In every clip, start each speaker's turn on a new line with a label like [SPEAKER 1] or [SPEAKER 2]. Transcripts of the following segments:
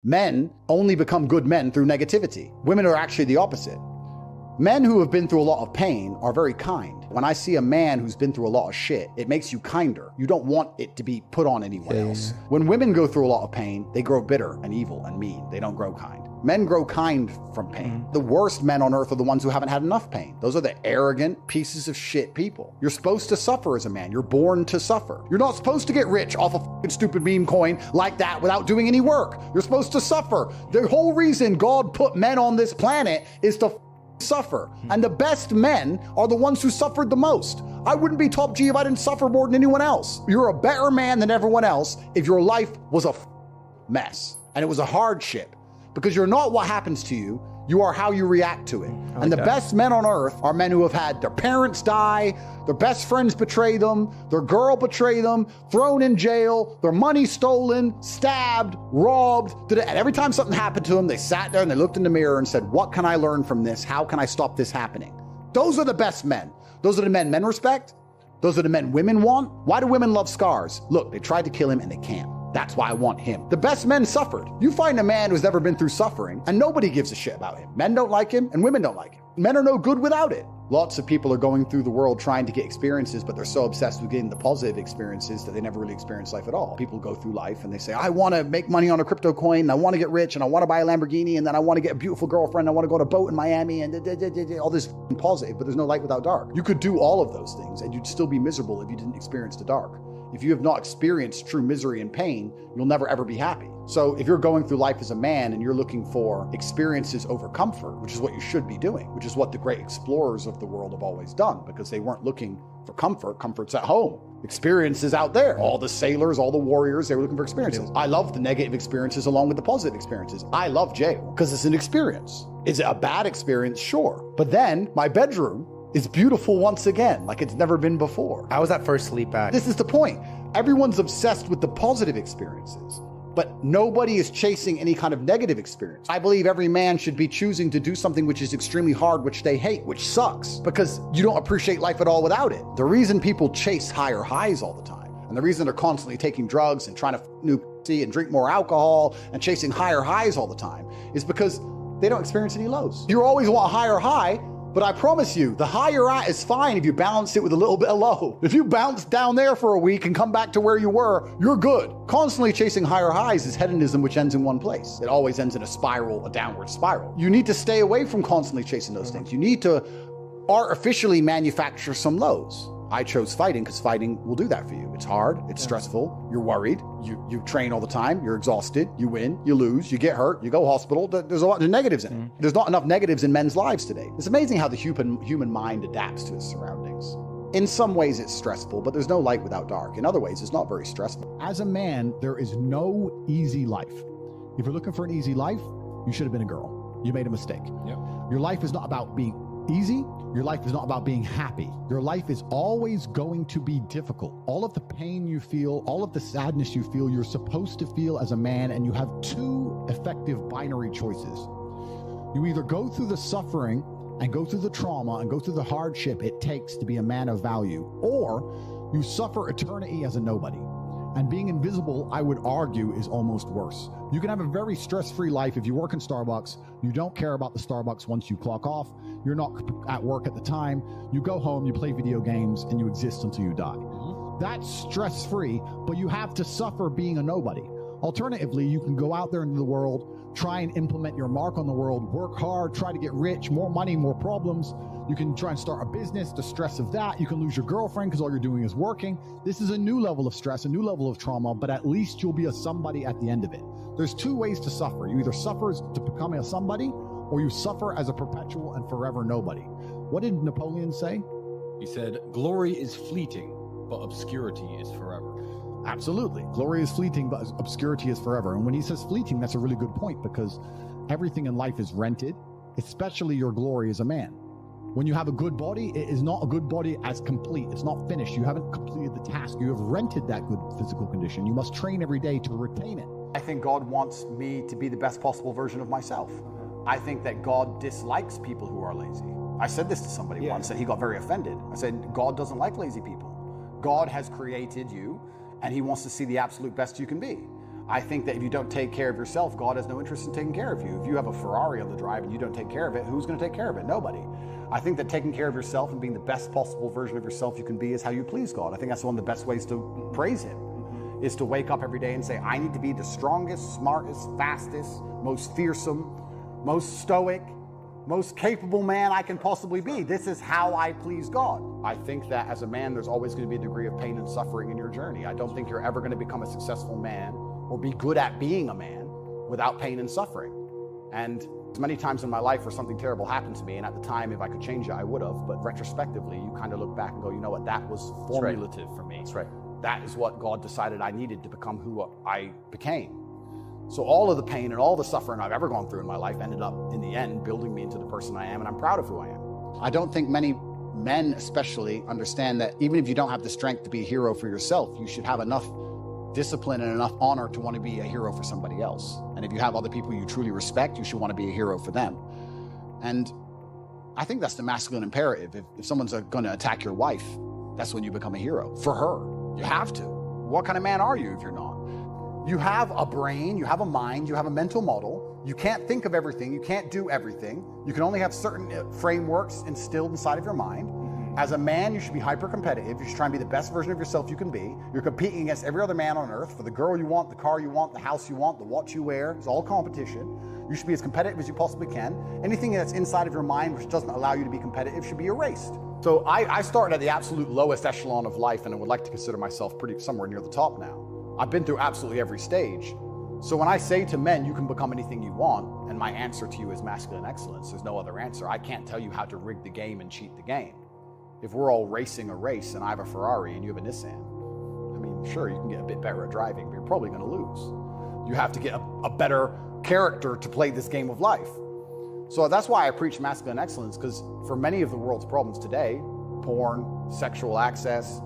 [SPEAKER 1] Men only become good men through negativity. Women are actually the opposite. Men who have been through a lot of pain are very kind. When I see a man who's been through a lot of shit, it makes you kinder. You don't want it to be put on anyone else. When women go through a lot of pain, they grow bitter and evil and mean. They don't grow kind. Men grow kind from pain. The worst men on earth are the ones who haven't had enough pain. Those are the arrogant pieces of shit people. You're supposed to suffer as a man. You're born to suffer. You're not supposed to get rich off a fucking stupid meme coin like that without doing any work. You're supposed to suffer. The whole reason God put men on this planet is to suffer. And the best men are the ones who suffered the most. I wouldn't be top G if I didn't suffer more than anyone else. You're a better man than everyone else if your life was a mess and it was a hardship, because you're not what happens to you. You are how you react to it. And the best men on earth are men who have had their parents die, their best friends betray them, their girl betray them, thrown in jail, their money stolen, stabbed, robbed. And every time something happened to them, they sat there and they looked in the mirror and said, what can I learn from this? How can I stop this happening? Those are the best men. Those are the men respect. Those are the men women want. Why do women love scars? Look, they tried to kill him and they can't. That's why I want him. The best men suffered. You find a man who's never been through suffering and nobody gives a shit about him. Men don't like him and women don't like him. Men are no good without it. Lots of people are going through the world trying to get experiences, but they're so obsessed with getting the positive experiences that they never really experience life at all. People go through life and they say, I want to make money on a crypto coin, and I want to get rich, and I want to buy a Lamborghini, and then I want to get a beautiful girlfriend, I want to go on a boat in Miami, and all this positive, but there's no light without dark. You could do all of those things and you'd still be miserable if you didn't experience the dark. If you have not experienced true misery and pain, you'll never ever be happy. So if you're going through life as a man and you're looking for experiences over comfort, which is what you should be doing, which is what the great explorers of the world have always done, because they weren't looking for comfort. Comfort's at home. Experiences out there. All the sailors, all the warriors, they were looking for experiences. I love the negative experiences along with the positive experiences. I love jail because it's an experience. Is it a bad experience? Sure. But then my bedroom is beautiful once again, like it's never been before.
[SPEAKER 2] How was that first sleep back?
[SPEAKER 1] This is the point. Everyone's obsessed with the positive experiences, but nobody is chasing any kind of negative experience. I believe every man should be choosing to do something which is extremely hard, which they hate, which sucks, because you don't appreciate life at all without it. The reason people chase higher highs all the time, and the reason they're constantly taking drugs and trying to new pussy and drink more alcohol and chasing higher highs all the time, is because they don't experience any lows. You always want a higher high, but I promise you, the high you're at is fine if you balance it with a little bit of low. If you bounce down there for a week and come back to where you were, you're good. Constantly chasing higher highs is hedonism, which ends in one place. It always ends in a spiral, a downward spiral. You need to stay away from constantly chasing those things. You need to artificially manufacture some lows. I chose fighting because fighting will do that for you. It's hard, it's stressful, you're worried, you train all the time, you're exhausted, you win, you lose, you get hurt, you go hospital. There's a lot of negatives in it. There's not enough negatives in men's lives today. It's amazing how the human mind adapts to its surroundings. In some ways it's stressful, but there's no light without dark. In other ways, it's not very stressful.
[SPEAKER 3] As a man, there is no easy life. If you're looking for an easy life, you should have been a girl. You made a mistake.
[SPEAKER 4] Yep.
[SPEAKER 3] Your life is not about being easy. Your life is not about being happy. Your life is always going to be difficult. All of the pain you feel, all of the sadness you feel, you're supposed to feel as a man, and you have two effective binary choices. You either go through the suffering and go through the trauma and go through the hardship it takes to be a man of value, or you suffer eternity as a nobody. And being invisible, I would argue, is almost worse. You can have a very stress-free life if you work in Starbucks. You don't care about the Starbucks once you clock off. You're not at work at the time. You go home, you play video games, and you exist until you die. That's stress-free, but you have to suffer being a nobody. Alternatively, you can go out there into the world, try and implement your mark on the world, work hard, try to get rich, more money, more problems. You can try and start a business, the stress of that. You can lose your girlfriend because all you're doing is working. This is a new level of stress, a new level of trauma, but at least you'll be a somebody at the end of it. There's two ways to suffer. You either suffer to become a somebody, or you suffer as a perpetual and forever nobody. What did Napoleon say?
[SPEAKER 4] He said, glory is fleeting, but obscurity is forever.
[SPEAKER 3] Absolutely. Glory is fleeting, but obscurity is forever. And when he says fleeting, that's a really good point, because everything in life is rented, especially your glory as a man. When you have a good body, it is not a good body as complete. It's not finished. You haven't completed the task. You have rented that good physical condition. You must train every day to retain it.
[SPEAKER 1] I think God wants me to be the best possible version of myself. I think that God dislikes people who are lazy. I said this to somebody once and he got very offended. I said, God doesn't like lazy people. God has created you and he wants to see the absolute best you can be. I think that if you don't take care of yourself, God has no interest in taking care of you. If you have a Ferrari on the drive and you don't take care of it, who's going to take care of it? Nobody. I think that taking care of yourself and being the best possible version of yourself you can be is how you please God. I think that's one of the best ways to praise Him, is to wake up every day and say, I need to be the strongest, smartest, fastest, most fearsome, most stoic, most capable man I can possibly be. This is how I please God. I think that as a man, there's always going to be a degree of pain and suffering in your journey. I don't think you're ever going to become a successful man or be good at being a man without pain and suffering. And as many times in my life where something terrible happened to me, and at the time, if I could change it, I would have. But retrospectively, you kind of look back and go, you know what, that was formulative for me.
[SPEAKER 4] That's right.
[SPEAKER 1] That is what God decided I needed to become who I became. So all of the pain and all the suffering I've ever gone through in my life ended up, in the end, building me into the person I am, and I'm proud of who I am. I don't think many men especially understand that even if you don't have the strength to be a hero for yourself, you should have enough discipline and enough honor to want to be a hero for somebody else. And if you have other people you truly respect, you should want to be a hero for them. And I think that's the masculine imperative. If someone's going to attack your wife, that's when you become a hero for her. You have to. What kind of man are you if you're not? You have a brain, you have a mind, you have a mental model. You can't think of everything, you can't do everything. You can only have certain frameworks instilled inside of your mind. As a man, you should be hyper-competitive. You should try and be the best version of yourself you can be. You're competing against every other man on earth for the girl you want, the car you want, the house you want, the watch you wear. It's all competition. You should be as competitive as you possibly can. Anything that's inside of your mind which doesn't allow you to be competitive should be erased. So I started at the absolute lowest echelon of life, and I would like to consider myself somewhere near the top now. I've been through absolutely every stage. So when I say to men, you can become anything you want, and my answer to you is masculine excellence, there's no other answer. I can't tell you how to rig the game and cheat the game. If we're all racing a race and I have a Ferrari and you have a Nissan, I mean, sure, you can get a bit better at driving, but you're probably going to lose. You have to get a better character to play this game of life. So that's why I preach masculine excellence, because for many of the world's problems today, porn, sexual access,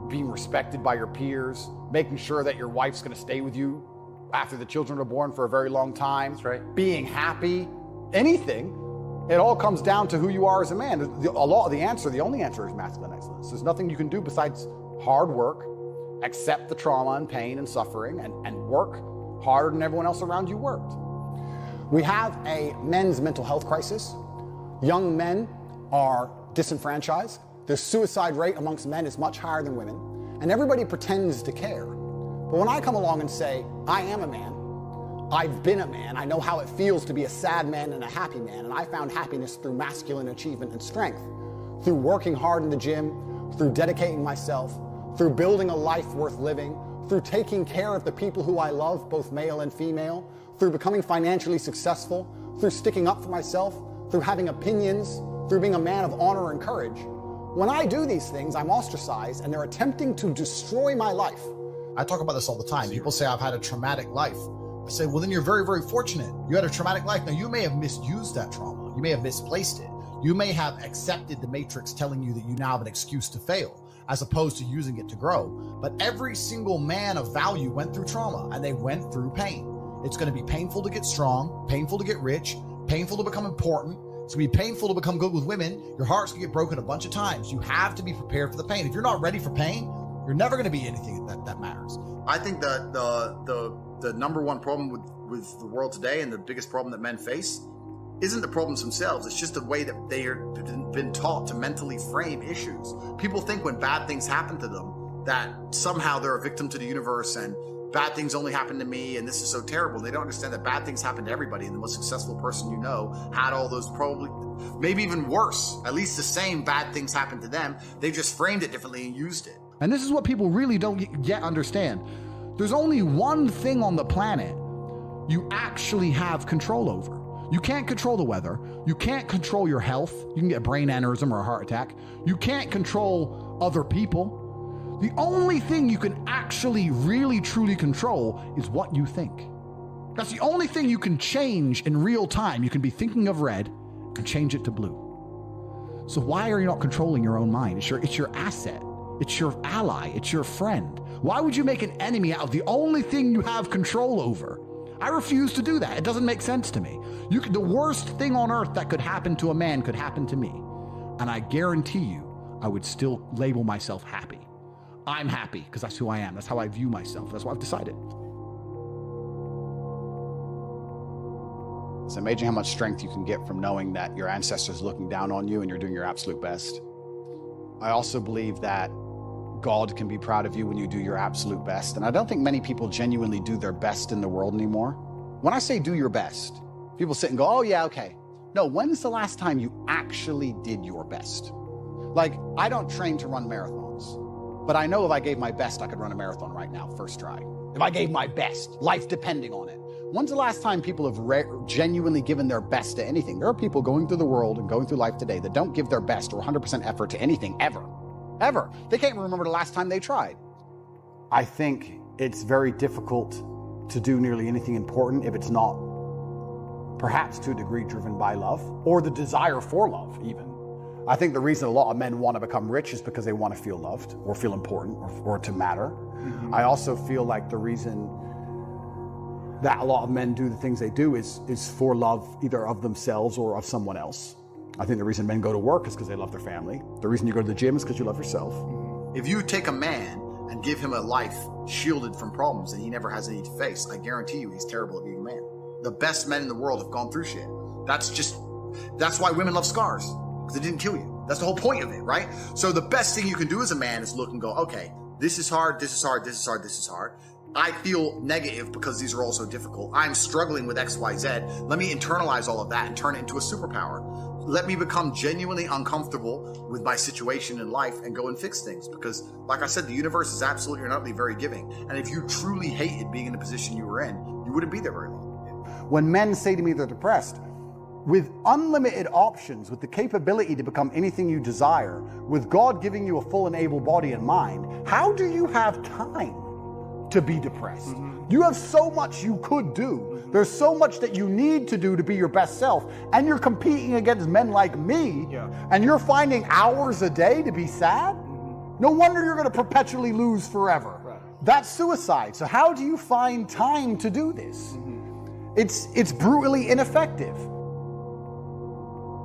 [SPEAKER 1] being respected by your peers, making sure that your wife's going to stay with you after the children are born for a very long time,
[SPEAKER 4] that's right,
[SPEAKER 1] being happy, anything. It all comes down to who you are as a man. The only answer is masculine excellence. There's nothing you can do besides hard work, accept the trauma and pain and suffering, and work harder than everyone else around you worked. We have a men's mental health crisis. Young men are disenfranchised. The suicide rate amongst men is much higher than women, and everybody pretends to care. But when I come along and say, I am a man, I've been a man, I know how it feels to be a sad man and a happy man, and I found happiness through masculine achievement and strength, through working hard in the gym, through dedicating myself, through building a life worth living, through taking care of the people who I love, both male and female, through becoming financially successful, through sticking up for myself, through having opinions, through being a man of honor and courage. When I do these things, I'm ostracized, and they're attempting to destroy my life.
[SPEAKER 2] I talk about this all the time. People say I've had a traumatic life. I say, well, then you're very, very fortunate. You had a traumatic life. Now, you may have misused that trauma. You may have misplaced it. You may have accepted the matrix telling you that you now have an excuse to fail, as opposed to using it to grow. But every single man of value went through trauma, and they went through pain. It's going to be painful to get strong, painful to get rich, painful to become important. It's going to be painful to become good with women. Your heart's going to get broken a bunch of times. You have to be prepared for the pain. If you're not ready for pain, you're never going to be anything that matters.
[SPEAKER 5] I think that the number one problem with the world today, and the biggest problem that men face, isn't the problems themselves. It's just the way that they are been taught to mentally frame issues. People think when bad things happen to them that somehow they're a victim to the universe and bad things only happen to me and this is so terrible. They don't understand that bad things happen to everybody, and the most successful person you know had all those, probably maybe even worse, at least the same bad things happened to them. They just framed it differently and used it.
[SPEAKER 3] And this is what people really don't yet understand. There's only one thing on the planet you actually have control over. You can't control the weather. You can't control your health. You can get a brain aneurysm or a heart attack. You can't control other people. The only thing you can actually really truly control is what you think. That's the only thing you can change in real time. You can be thinking of red and change it to blue. So why are you not controlling your own mind? It's your asset. It's your ally. It's your friend. Why would you make an enemy out of the only thing you have control over? I refuse to do that. It doesn't make sense to me. The worst thing on earth that could happen to a man could happen to me. And I guarantee you, I would still label myself happy. I'm happy because that's who I am. That's how I view myself. That's what I've decided.
[SPEAKER 1] It's amazing how much strength you can get from knowing that your ancestors are looking down on you and you're doing your absolute best. I also believe that God can be proud of you when you do your absolute best. And I don't think many people genuinely do their best in the world anymore. When I say do your best, people sit and go, oh yeah, okay. No, when's the last time you actually did your best? Like, I don't train to run marathons, but I know if I gave my best, I could run a marathon right now, first try. If I gave my best, life depending on it. When's the last time people have genuinely given their best to anything? There are people going through the world and going through life today that don't give their best or 100% effort to anything ever. Ever. They can't remember the last time they tried. I think it's very difficult to do nearly anything important if it's not, perhaps to a degree, driven by love or the desire for love even. I think the reason a lot of men want to become rich is because they want to feel loved or feel important or to matter. Mm-hmm. I also feel like the reason that a lot of men do the things they do is for love, either of themselves or of someone else. I think the reason men go to work is because they love their family. The reason you go to the gym is because you love yourself.
[SPEAKER 5] If you take a man and give him a life shielded from problems and he never has any to face, I guarantee you he's terrible at being a man. The best men in the world have gone through shit. That's why women love scars, because it didn't kill you. That's the whole point of it, right? So the best thing you can do as a man is look and go, okay, this is hard, this is hard, this is hard, this is hard. I feel negative because these are all so difficult. I'm struggling with X, Y, Z. Let me internalize all of that and turn it into a superpower. Let me become genuinely uncomfortable with my situation in life and go and fix things. Because, like I said, the universe is absolutely and utterly very giving. And if you truly hated being in the position you were in, you wouldn't be there very long.
[SPEAKER 1] When men say to me they're depressed, with unlimited options, with the capability to become anything you desire, with God giving you a full and able body and mind, how do you have time to be depressed? Mm-hmm. You have so much you could do. There's so much that you need to do to be your best self. And you're competing against men like me. Yeah. And you're finding hours a day to be sad. Mm-hmm. No wonder you're going to perpetually lose forever. Right. That's suicide. So how do you find time to do this? Mm-hmm. It's brutally ineffective.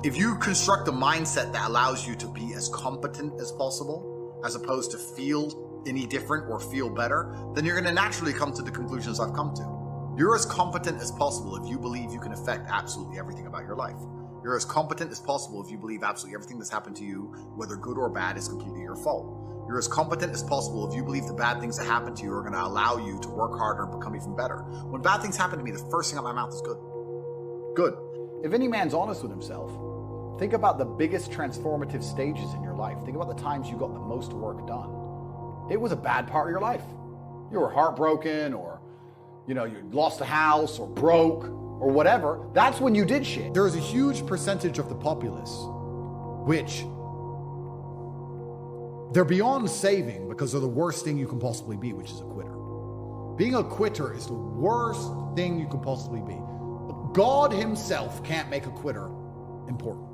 [SPEAKER 5] If you construct a mindset that allows you to be as competent as possible, as opposed to feel any different or feel better, then you're going to naturally come to the conclusions I've come to. You're as competent as possible if you believe you can affect absolutely everything about your life. You're as competent as possible if you believe absolutely everything that's happened to you, whether good or bad, is completely your fault. You're as competent as possible if you believe the bad things that happen to you are going to allow you to work harder and become even better. When bad things happen to me, the first thing out of my mouth is good. Good.
[SPEAKER 1] If any man's honest with himself, think about the biggest transformative stages in your life. Think about the times you got the most work done. It was a bad part of your life. You were heartbroken, or you lost a house, or broke, or whatever. That's when you did shit.
[SPEAKER 3] There is a huge percentage of the populace which they're beyond saving because they're the worst thing you can possibly be, which is a quitter. Being a quitter is the worst thing you can possibly be. God himself can't make a quitter important,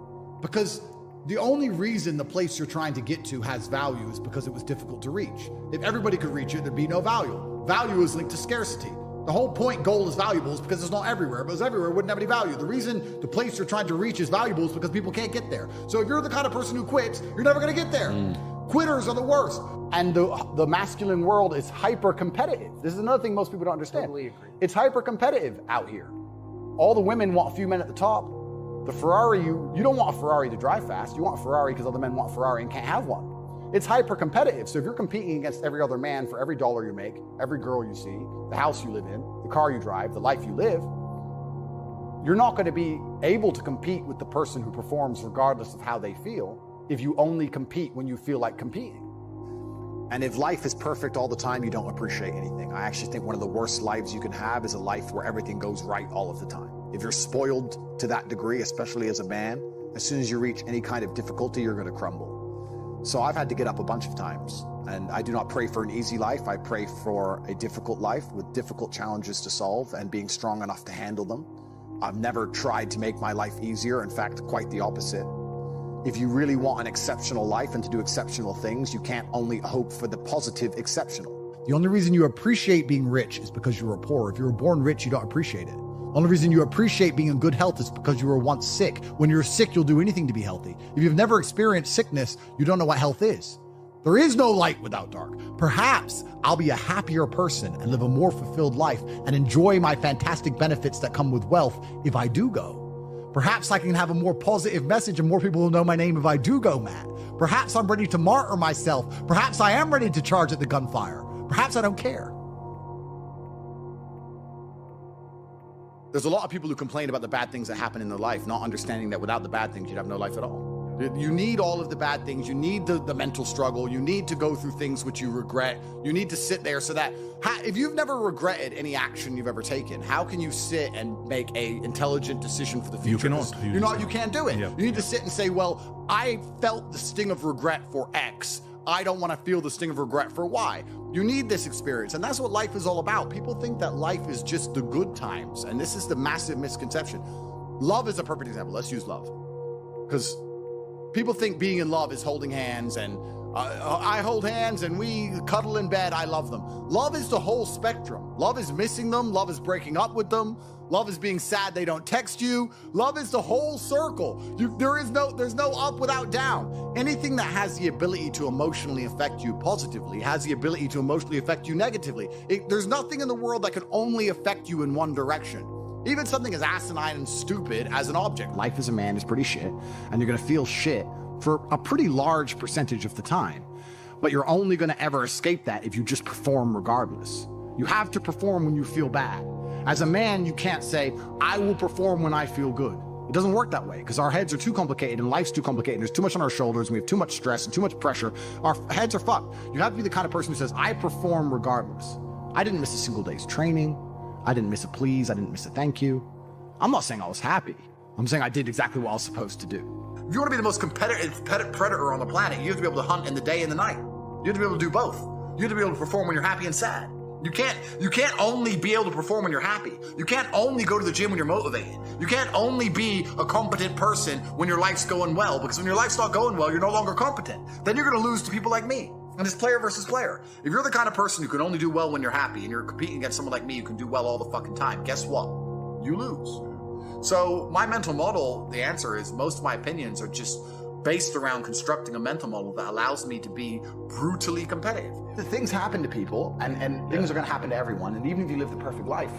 [SPEAKER 3] because the only reason the place you're trying to get to has value is because it was difficult to reach. If everybody could reach it, there'd be no value. Value is linked to scarcity. The whole point gold is valuable is because it's not everywhere. If it was everywhere, it wouldn't have any value. The reason the place you're trying to reach is valuable is because people can't get there. So if you're the kind of person who quits, you're never going to get there. Quitters are the worst.
[SPEAKER 1] And the masculine world is hyper-competitive. This is another thing most people don't understand.
[SPEAKER 6] Totally agree.
[SPEAKER 1] It's hyper-competitive out here. All the women want a few men at the top. The Ferrari, you don't want a Ferrari to drive fast. You want a Ferrari because other men want a Ferrari and can't have one. It's hyper-competitive. So if you're competing against every other man for every dollar you make, every girl you see, the house you live in, the car you drive, the life you live, you're not going to be able to compete with the person who performs regardless of how they feel if you only compete when you feel like competing. And if life is perfect all the time, you don't appreciate anything. I actually think one of the worst lives you can have is a life where everything goes right all of the time. If you're spoiled to that degree, especially as a man, as soon as you reach any kind of difficulty, you're going to crumble. So I've had to get up a bunch of times, and I do not pray for an easy life. I pray for a difficult life with difficult challenges to solve and being strong enough to handle them. I've never tried to make my life easier. In fact, quite the opposite. If you really want an exceptional life and to do exceptional things, you can't only hope for the positive exceptional.
[SPEAKER 3] The only reason you appreciate being rich is because you were poor. If you were born rich, you don't appreciate it. The only reason you appreciate being in good health is because you were once sick. When you're sick, you'll do anything to be healthy. If you've never experienced sickness, you don't know what health is. There is no light without dark. Perhaps I'll be a happier person and live a more fulfilled life and enjoy my fantastic benefits that come with wealth if I do go. Perhaps I can have a more positive message and more people will know my name if I do go, Matt. Perhaps I'm ready to martyr myself. Perhaps I am ready to charge at the gunfire. Perhaps I don't care.
[SPEAKER 1] There's a lot of people who complain about the bad things that happen in their life, not understanding that without the bad things, you'd have no life at all. You need all of the bad things. You need the mental struggle. You need to go through things which you regret. You need to sit there so that if you've never regretted any action you've ever taken, how can you sit and make a intelligent decision for the future? You can't do it.
[SPEAKER 6] Yeah.
[SPEAKER 1] You need to sit and say, well, I felt the sting of regret for X. I don't want to feel the sting of regret for Y. You need this experience. And that's what life is all about. People think that life is just the good times. And this is the massive misconception. Love is a perfect example. Let's use love. Because people think being in love is holding hands and I hold hands and we cuddle in bed. I love them. Love is the whole spectrum. Love is missing them. Love is breaking up with them. Love is being sad they don't text you. Love is the whole circle. There's no up without down. Anything that has the ability to emotionally affect you positively has the ability to emotionally affect you negatively. There's nothing in the world that can only affect you in one direction. Even something as asinine and stupid as an object. Life as a man is pretty shit, and you're gonna feel shit for a pretty large percentage of the time. But you're only gonna ever escape that if you just perform regardless. You have to perform when you feel bad. As a man, you can't say, I will perform when I feel good. It doesn't work that way because our heads are too complicated and life's too complicated. There's too much on our shoulders and we have too much stress and too much pressure. Our heads are fucked. You have to be the kind of person who says, I perform regardless. I didn't miss a single day's training. I didn't miss a please. I didn't miss a thank you. I'm not saying I was happy. I'm saying I did exactly what I was supposed to do.
[SPEAKER 5] If you want to be the most competitive predator on the planet, you have to be able to hunt in the day and the night. You have to be able to do both. You have to be able to perform when you're happy and sad. You can't only be able to perform when you're happy. You can't only go to the gym when you're motivated. You can't only be a competent person when your life's going well, because when your life's not going well, you're no longer competent. Then you're going to lose to people like me. And it's player versus player. If you're the kind of person who can only do well when you're happy and you're competing against someone like me who can do well all the fucking time, guess what? You lose. So my mental model, the answer is most of my opinions are just based around constructing a mental model that allows me to be brutally competitive.
[SPEAKER 1] The things happen to people and things are going to happen to everyone. And even if you live the perfect life,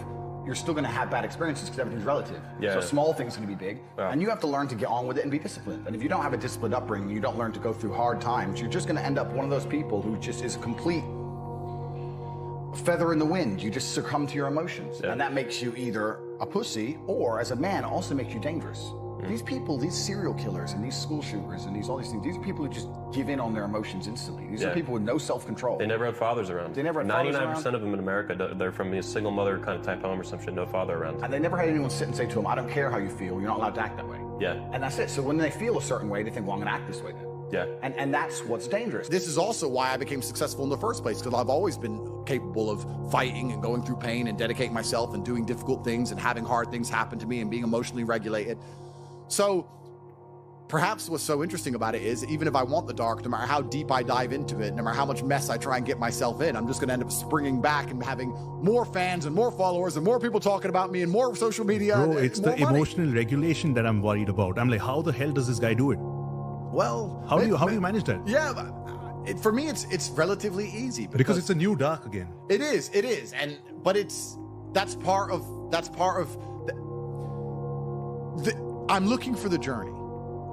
[SPEAKER 1] you're still going to have bad experiences because everything's relative.
[SPEAKER 6] Yeah.
[SPEAKER 1] So small things are going to be big.
[SPEAKER 6] Yeah.
[SPEAKER 1] And you have to learn to get on with it and be disciplined. And if you don't have a disciplined upbringing, you don't learn to go through hard times, you're just going to end up one of those people who just is a complete feather in the wind. You just succumb to your emotions.
[SPEAKER 6] Yeah.
[SPEAKER 1] And that makes you either a pussy or, as a man, also makes you dangerous. These people, these serial killers and these school shooters and all these things, these are people who just give in on their emotions instantly. These are people with no self-control.
[SPEAKER 6] They never had fathers around.
[SPEAKER 1] They never had fathers around.
[SPEAKER 6] 99% of them in America, they're from a single mother kind of type home or some shit, no father around.
[SPEAKER 1] And they never had anyone sit and say to them, I don't care how you feel, you're not allowed to act that way.
[SPEAKER 6] Yeah.
[SPEAKER 1] And that's it. So when they feel a certain way, they think, well, I'm gonna act this way then.
[SPEAKER 6] Yeah.
[SPEAKER 1] And that's what's dangerous. This is also why I became successful in the first place, because I've always been capable of fighting and going through pain and dedicating myself and doing difficult things and having hard things happen to me and being emotionally regulated. So perhaps what's so interesting about it is, even if I want the dark, no matter how deep I dive into it, no matter how much mess I try and get myself in, I'm just gonna end up springing back and having more fans and more followers and more people talking about me and more social media.
[SPEAKER 7] Bro, it's the
[SPEAKER 1] money.
[SPEAKER 7] emotional regulation that I'm worried about. I'm like, how the hell does this guy do it?
[SPEAKER 1] Well,
[SPEAKER 7] How do you manage that?
[SPEAKER 1] Yeah, for me, it's relatively easy
[SPEAKER 7] Because it's a new dark again.
[SPEAKER 1] It is, but that's part of I'm looking for the journey.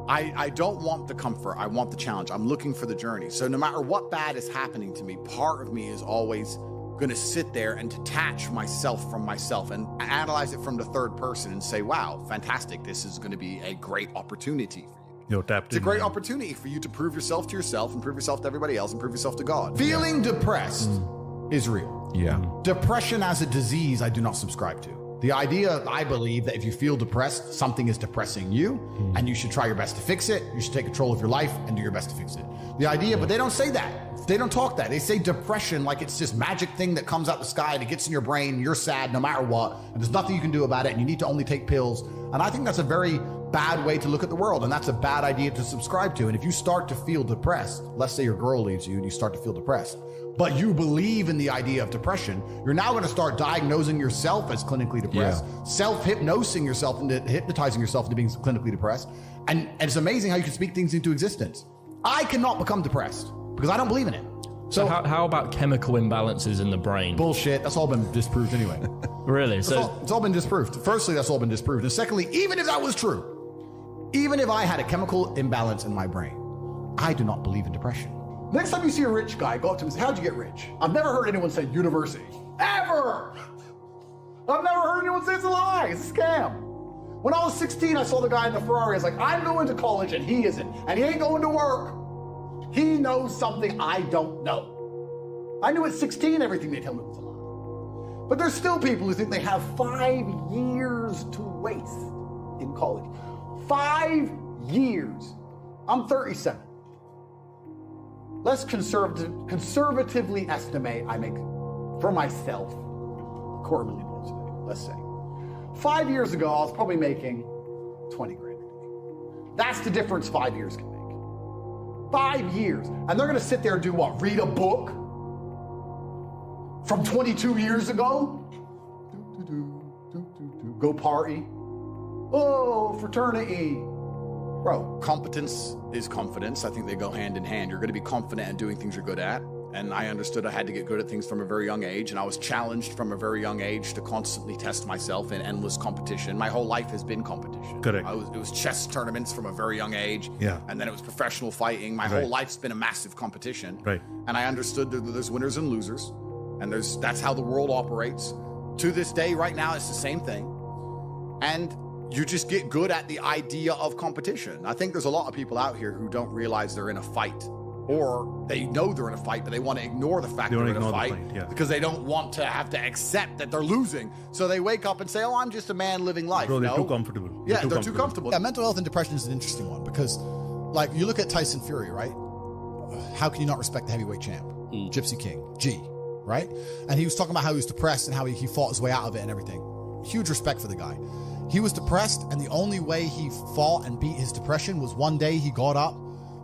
[SPEAKER 1] I don't want the comfort. I want the challenge. I'm looking for the journey. So no matter what bad is happening to me, part of me is always going to sit there and detach myself from myself and analyze it from the third person and say, wow, fantastic. This is going to be a great opportunity for you.
[SPEAKER 7] You're tapped
[SPEAKER 1] It's a great opportunity for you to prove yourself to yourself and prove yourself to everybody else and prove yourself to God. Feeling depressed is real.
[SPEAKER 3] Yeah.
[SPEAKER 1] Depression as a disease, I do not subscribe to. The idea, I believe, that if you feel depressed, something is depressing you, and you should try your best to fix it. You should take control of your life and do your best to fix it. The idea, but they don't say that. They don't talk that. They say depression like it's this magic thing that comes out the sky and it gets in your brain, you're sad no matter what, and there's nothing you can do about it, and you need to only take pills. And I think that's a very bad way to look at the world, and that's a bad idea to subscribe to. And if you start to feel depressed, let's say your girl leaves you and you start to feel depressed, but you believe in the idea of depression, you're now going to start diagnosing yourself as clinically depressed, self-hypnosing yourself into hypnotizing yourself into being clinically depressed. And it's amazing how you can speak things into existence. I cannot become depressed.
[SPEAKER 3] because I don't believe in it.
[SPEAKER 8] So how about chemical imbalances in the brain?
[SPEAKER 3] Bullshit. That's all been disproved anyway.
[SPEAKER 8] Really?
[SPEAKER 3] It's all been disproved. Firstly, that's all been disproved. And secondly, even if that was true, even if I had a chemical imbalance in my brain, I do not believe in depression. Next time you see a rich guy, go up to him and say, how'd you get rich? I've never heard anyone say university. Ever! I've never heard anyone say it's a lie. It's a scam. When I was 16, I saw the guy in the Ferrari. I was like, I'm going to college and he isn't. And he ain't going to work. He knows something I don't know. I knew at 16 everything they tell me was a lie. But there's still people who think they have 5 years to waste in college. 5 years. I'm 37. Let's conservatively estimate I make, for myself, $250,000 today, let's say. 5 years ago, I was probably making 20 grand. That's the difference 5 years can make. 5 years. And they're gonna sit there and do what? Read a book from 22 years ago? Go party? Oh, fraternity. Bro, competence is confidence. I think they go hand in hand. You're gonna be confident in doing things you're good at. And I understood I had to get good at things from a very young age, and I was challenged from a very young age to constantly test myself in endless competition. My whole life has been competition.
[SPEAKER 7] Correct.
[SPEAKER 3] It was chess tournaments from a very young age,
[SPEAKER 7] Yeah.
[SPEAKER 3] and then it was professional fighting. My whole life's been a massive competition.
[SPEAKER 7] Right.
[SPEAKER 3] And I understood that there's winners and losers, and that's how the world operates. To this day, right now, it's the same thing. And you just get good at the idea of competition. I think there's a lot of people out here who don't realize they're in a fight. Or they know they're in a fight, but they want to ignore the fact they're in a fight because they don't want to have to accept that they're losing. So they wake up and say, oh, I'm just a man living life.
[SPEAKER 7] Bro, they're too comfortable.
[SPEAKER 3] Yeah, they're too comfortable.
[SPEAKER 2] Yeah, mental health and depression is an interesting one because, like, you look at Tyson Fury, right? How can you not respect the heavyweight champ? Gypsy King, G, right? And he was talking about how he was depressed and how he fought his way out of it and everything. Huge respect for the guy. He was depressed, and the only way he fought and beat his depression was one day he got up,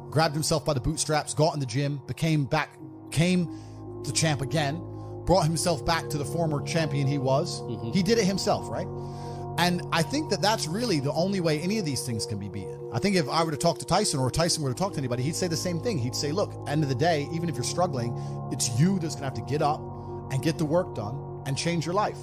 [SPEAKER 2] grabbed himself by the bootstraps, got in the gym, became the champ again, brought himself back to the former champion he was. Mm-hmm. He did it himself, right? And I think that that's really the only way any of these things can be beaten. I think if I were to talk to Tyson or Tyson were to talk to anybody, he'd say the same thing. He'd say, look, end of the day, even if you're struggling, it's you that's gonna have to get up and get the work done and change your life.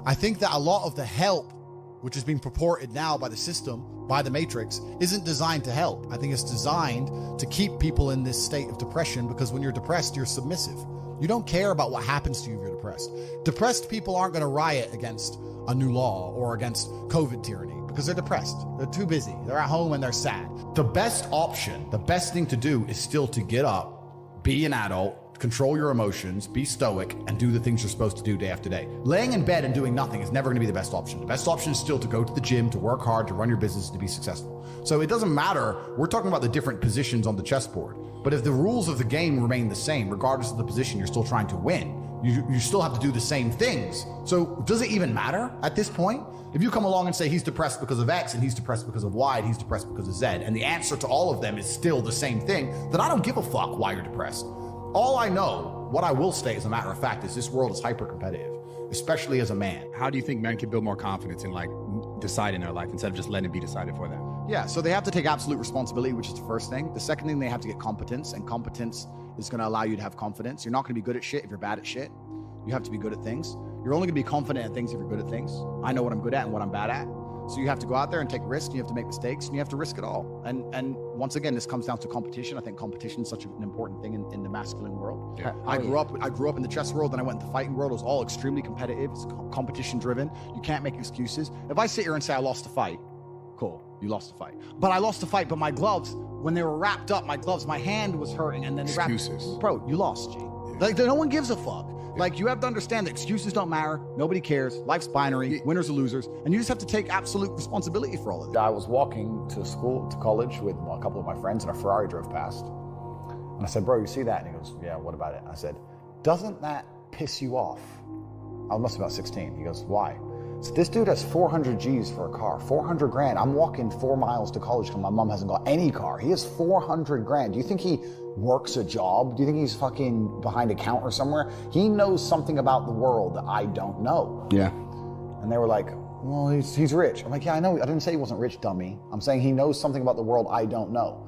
[SPEAKER 2] I think that a lot of the help, which is being purported now by the system, by the Matrix, isn't designed to help. I think it's designed to keep people in this state of depression because when you're depressed, you're submissive. You don't care about what happens to you if you're depressed. Depressed people aren't going to riot against a new law or against COVID tyranny because they're depressed. They're too busy. They're at home and they're sad. The best option, the best thing to do is still to get up, be an adult, control your emotions, be stoic, and do the things you're supposed to do day after day. Laying in bed and doing nothing is never going to be the best option. The best option is still to go to the gym, to work hard, to run your business, to be successful. So it doesn't matter. We're talking about the different positions on the chessboard. But if the rules of the game remain the same, regardless of the position you're still trying to win, you still have to do the same things. So does it even matter at this point? If you come along and say he's depressed because of X and he's depressed because of Y and he's depressed because of Z, and the answer to all of them is still the same thing, then I don't give a fuck why you're depressed. All I know, what I will say as a matter of fact, is this world is hyper competitive, especially as a man.
[SPEAKER 9] How do you think men can build more confidence in like deciding their life instead of just letting it be decided for them?
[SPEAKER 3] Yeah, so they have to take absolute responsibility, which is the first thing. The second thing, they have to get competence, and competence is going to allow you to have confidence. You're not going to be good at shit if you're bad at shit. You have to be good at things. You're only going to be confident at things if you're good at things. I know what I'm good at and what I'm bad at. So you have to go out there and take risks, and you have to make mistakes, and you have to risk it all. And once again, this comes down to competition. I think competition is such an important thing in the masculine world. Yeah. I grew up in the chess world, then I went into the fighting world. It was all extremely competitive. It's competition driven. You can't make excuses. If I sit here and say I lost a fight, cool, you lost a fight. But I lost a fight, but my gloves, when they were wrapped up, my hand was hurting, and then they
[SPEAKER 9] excuses.
[SPEAKER 3] Bro, you lost, G. Like, no one gives a fuck. Like, you have to understand that excuses don't matter. Nobody cares. Life's binary. Winners or losers. And you just have to take absolute responsibility for all of it.
[SPEAKER 1] I was walking to college with a couple of my friends, and a Ferrari drove past. And I said, bro, you see that? And he goes, yeah, what about it? I said, doesn't that piss you off? I must be about 16. He goes, why? So this dude has 400 G's for a car, 400 grand. I'm walking 4 miles to college because my mom hasn't got any car. He has 400 grand. Do you think he works a job? Do you think he's fucking behind a counter somewhere? He knows something about the world that I don't know.
[SPEAKER 9] Yeah.
[SPEAKER 1] And they were like, well, he's rich. I'm like, yeah, I know. I didn't say he wasn't rich, dummy. I'm saying he knows something about the world I don't know.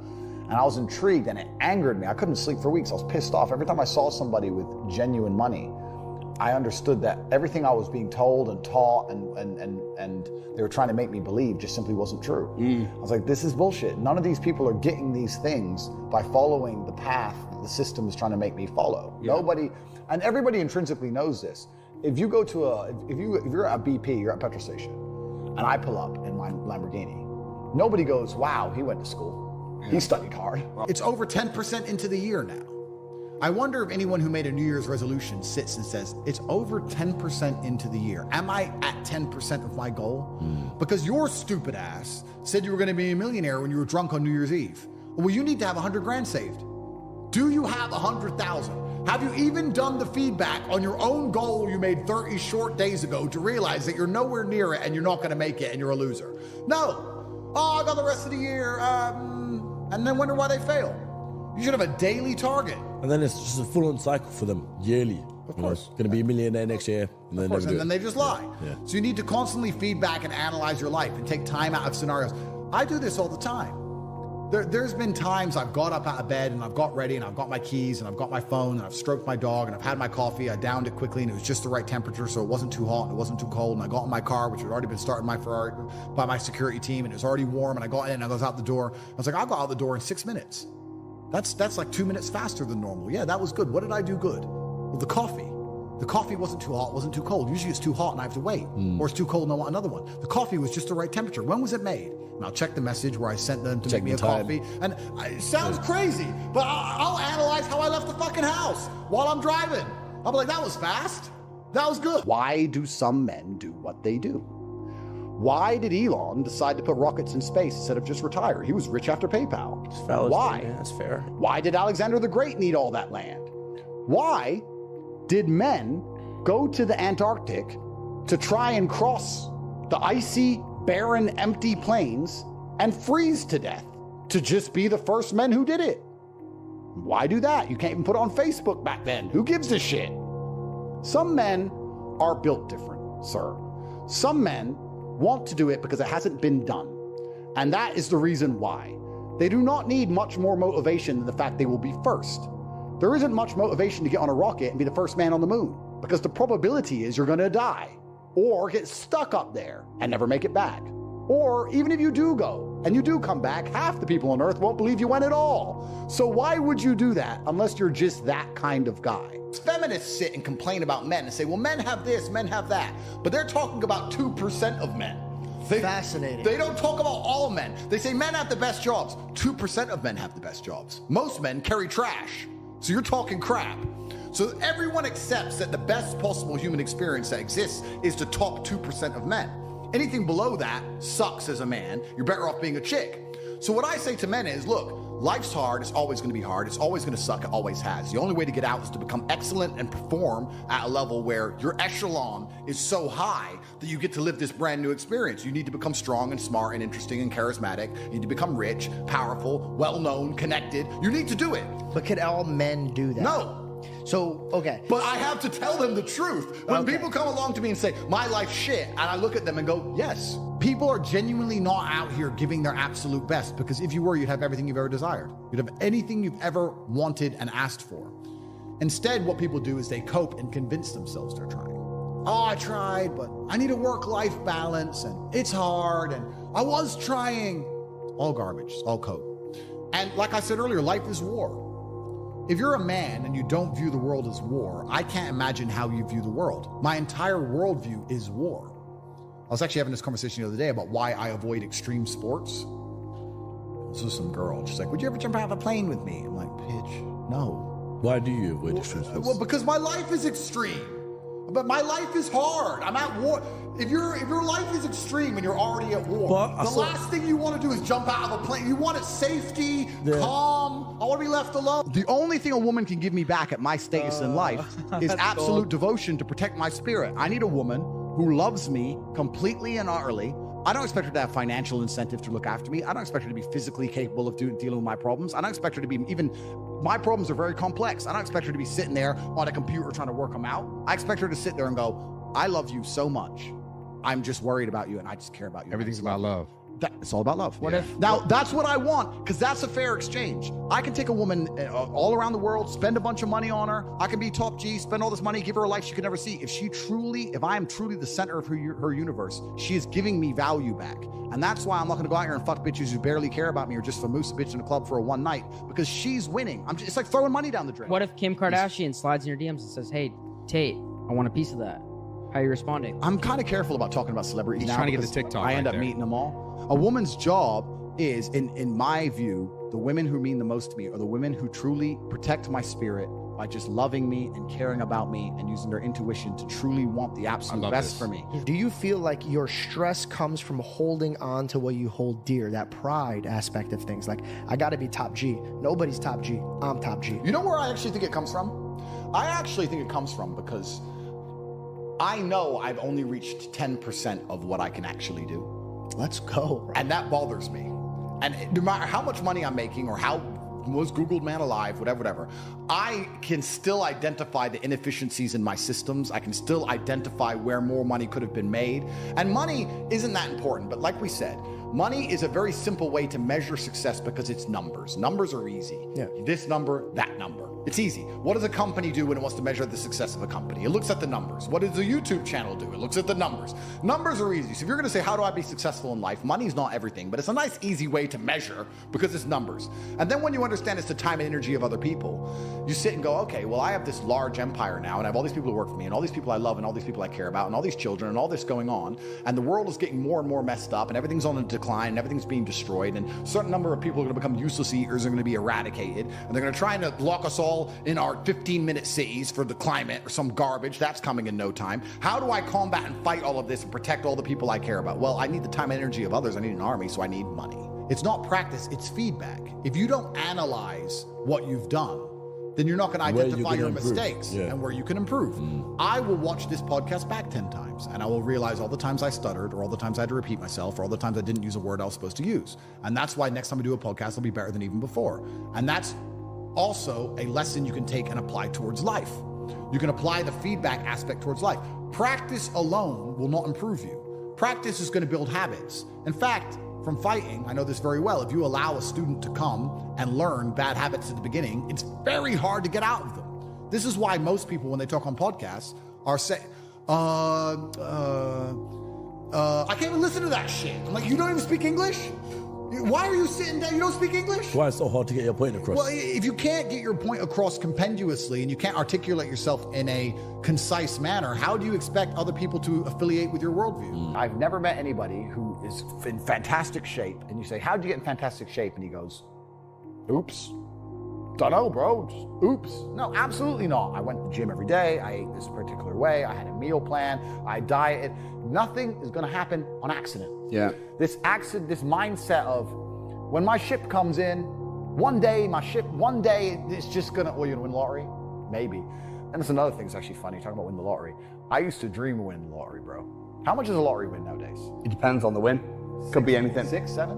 [SPEAKER 1] And I was intrigued and it angered me. I couldn't sleep for weeks. I was pissed off. Every time I saw somebody with genuine money, I understood that everything I was being told and taught and they were trying to make me believe just simply wasn't true. I was like, this is bullshit. None of these people are getting these things by following the path that the system is trying to make me follow. Nobody, and everybody intrinsically knows this. If you go to if you're at a BP, you're at a petrol station, and I pull up in my Lamborghini, nobody goes, wow, he went to school. He studied hard.
[SPEAKER 2] It's over 10% into the year now. I wonder if anyone who made a New Year's resolution sits and says, it's over 10% into the year. Am I at 10% of my goal? Because your stupid ass said you were going to be a millionaire when you were drunk on New Year's Eve. Well, you need to have 100 grand saved. Do you have 100,000? Have you even done the feedback on your own goal you made 30 short days ago to realize that you're nowhere near it and you're not going to make it and you're a loser? No. Oh, I got the rest of the year. And then wonder why they fail. You should have a daily target.
[SPEAKER 10] And then it's just a full-on cycle for them, yearly.
[SPEAKER 2] Of course.
[SPEAKER 10] Going to be a millionaire next year. And then,
[SPEAKER 2] and then they just lie.
[SPEAKER 10] Yeah.
[SPEAKER 2] So you need to constantly feedback and analyze your life and take time out of scenarios. I do this all the time. There's been times I've got up out of bed and I've got ready and I've got my keys and I've got my phone and I've stroked my dog and I've had my coffee. I downed it quickly and it was just the right temperature so it wasn't too hot and it wasn't too cold. And I got in my car, which had already been started my Ferrari by my security team, and it was already warm, and I got in and I was out the door. I was like, I'll go out the door in 6 minutes. That's like 2 minutes faster than normal. Yeah, that was good. What did I do good? Well, the coffee. The coffee wasn't too hot, wasn't too cold. Usually it's too hot and I have to wait. Or it's too cold and I want another one. The coffee was just the right temperature. When was it made? And I'll check the message where I sent them to make me a coffee. And it sounds crazy, but I'll analyze how I left the fucking house while I'm driving. I'll be like, that was fast. That was good.
[SPEAKER 1] Why do some men do what they do? Why did Elon decide to put rockets in space instead of just retire? He was rich after PayPal. Why?
[SPEAKER 11] Yeah, that's fair.
[SPEAKER 1] Why did Alexander the Great need all that land? Why did men go to the Antarctic to try and cross the icy, barren, empty plains and freeze to death to just be the first men who did it? Why do that? You can't even put it on Facebook back then. Who gives a shit? Some men are built different, sir. Some men want to do it because it hasn't been done. And that is the reason why. They do not need much more motivation than the fact they will be first. There isn't much motivation to get on a rocket and be the first man on the moon, because the probability is you're gonna die or get stuck up there and never make it back. Or even if you do go and you do come back, half the people on Earth won't believe you went at all. So why would you do that unless you're just that kind of guy?
[SPEAKER 2] Feminists sit and complain about men and say, well, men have this, men have that. But they're talking about 2% of men.
[SPEAKER 11] Fascinating.
[SPEAKER 2] They don't talk about all men. They say men have the best jobs. 2% of men have the best jobs. Most men carry trash. So you're talking crap. So everyone accepts that the best possible human experience that exists is the top 2% of men. Anything below that sucks as a man. You're better off being a chick. So what I say to men is, look, life's hard. It's always going to be hard. It's always going to suck. It always has. The only way to get out is to become excellent and perform at a level where your echelon is so high that you get to live this brand new experience. You need to become strong and smart and interesting and charismatic. You need to become rich, powerful, well-known, connected. You need to do it.
[SPEAKER 11] But can all men do that?
[SPEAKER 2] No.
[SPEAKER 11] So, okay.
[SPEAKER 2] But I have to tell them the truth. When people come along to me and say, my life's shit, and I look at them and go, yes. People are genuinely not out here giving their absolute best, because if you were, you'd have everything you've ever desired. You'd have anything you've ever wanted and asked for. Instead, what people do is they cope and convince themselves they're trying. Oh, I tried, but I need a work-life balance, and it's hard, and I was trying. All garbage, all cope. And like I said earlier, life is war. If you're a man and you don't view the world as war, I can't imagine how you view the world. My entire worldview is war. I was actually having this conversation the other day about why I avoid extreme sports. This was some girl. She's like, would you ever jump out of a plane with me? I'm like, bitch, no.
[SPEAKER 10] Why do you avoid extreme sports?
[SPEAKER 2] Well, because my life is extreme. But my life is hard. I'm at war. If your life is extreme and you're already at war, the last thing you want to do is jump out of a plane. You want it safety, calm. I want to be left alone.
[SPEAKER 1] The only thing a woman can give me back at my status in life is absolute devotion to protect my spirit. I need a woman who loves me completely and utterly. I don't expect her to have financial incentive to look after me. I don't expect her to be physically capable of dealing with my problems. I don't expect her to be my problems are very complex. I don't expect her to be sitting there on a computer trying to work them out. I expect her to sit there and go, I love you so much I'm just worried about you and I just care about you.
[SPEAKER 9] Everything's about love.
[SPEAKER 1] It's all about love.
[SPEAKER 11] What if
[SPEAKER 1] Now, that's what I want, because that's a fair exchange. I can take a woman all around the world, spend a bunch of money on her. I can be top G, spend all this money, give her a life she could never see. If I am truly the center of her universe, she is giving me value back. And that's why I'm not going to go out here and fuck bitches who barely care about me or just vamoose a bitch in a club for a one night, because she's winning. It's like throwing money down the drain.
[SPEAKER 12] What if Kim Kardashian slides in your DMs and says, "Hey, Tate, I want a piece of that"? How are you responding?
[SPEAKER 1] I'm kind of careful about talking about celebrities now.
[SPEAKER 9] Trying to get the TikTok.
[SPEAKER 1] I end up meeting them all. A woman's job is, in my view, the women who mean the most to me are the women who truly protect my spirit by just loving me and caring about me and using their intuition to truly want the absolute best for me.
[SPEAKER 11] Do you feel like your stress comes from holding on to what you hold dear, that pride aspect of things? Like, I gotta be top G. Nobody's top G. I'm top G.
[SPEAKER 1] You know where I actually think it comes from? I actually think it comes from because I know I've only reached 10% of what I can actually do.
[SPEAKER 11] Let's go, bro.
[SPEAKER 1] And that bothers me. And no matter how much money I'm making or how most Googled man alive, whatever, I can still identify the inefficiencies in my systems. I can still identify where more money could have been made. And money isn't that important, but like we said, money is a very simple way to measure success because it's numbers. Numbers are easy.
[SPEAKER 11] Yeah.
[SPEAKER 1] This number, that number. It's easy. What does a company do when it wants to measure the success of a company? It looks at the numbers. What does a YouTube channel do? It looks at the numbers. Numbers are easy. So if you're going to say, how do I be successful in life? Money's not everything, but it's a nice, easy way to measure because it's numbers. And then when you understand it's the time and energy of other people, you sit and go, okay, well, I have this large empire now, and I have all these people who work for me, and all these people I love, and all these people I care about, and all these children, and all this going on, and the world is getting more and more messed up, and everything's on a decline, and everything's being destroyed, and a certain number of people are going to become useless eaters, are going to be eradicated, and they're going to try and lock us all in our 15-minute cities for the climate or some garbage. That's coming in no time. How do I combat and fight all of this and protect all the people I care about? Well, I need the time and energy of others. I need an army, so I need money. It's not practice, it's feedback. If you don't analyze what you've done, then you're not going to identify your mistakes and where you can improve. I will watch this podcast back 10 times and I will realize all the times I stuttered or all the times I had to repeat myself or all the times I didn't use a word I was supposed to use. And that's why next time I do a podcast, it'll be better than even before. And that's also a lesson you can take and apply towards life. You can apply the feedback aspect towards life. Practice alone will not improve you. Practice is going to build habits. In fact, from fighting, I know this very well. If you allow a student to come and learn bad habits at the beginning, it's very hard to get out of them. This is why most people, when they talk on podcasts, are saying, I can't even listen to that shit. I'm like, you don't even speak English? Why are you sitting down? You don't speak English?
[SPEAKER 10] Why it's so hard to get your point across?
[SPEAKER 1] Well, if you can't get your point across compendiously and you can't articulate yourself in a concise manner, how do you expect other people to affiliate with your worldview? I've never met anybody who is in fantastic shape, and you say, how'd you get in fantastic shape? And he goes, oops. Dunno, bro. Just oops. No, absolutely not. I went to the gym every day. I ate this particular way. I had a meal plan. I dieted. Nothing is going to happen on accident.
[SPEAKER 9] Yeah.
[SPEAKER 1] This mindset of when my ship comes in, one day it's just going to, well, you're going to win the lottery? Maybe. And that's another thing that's actually funny, talking about winning the lottery. I used to dream of winning the lottery, bro. How much does a lottery win nowadays?
[SPEAKER 13] It depends on the win. Could be anything.
[SPEAKER 1] 6, 7?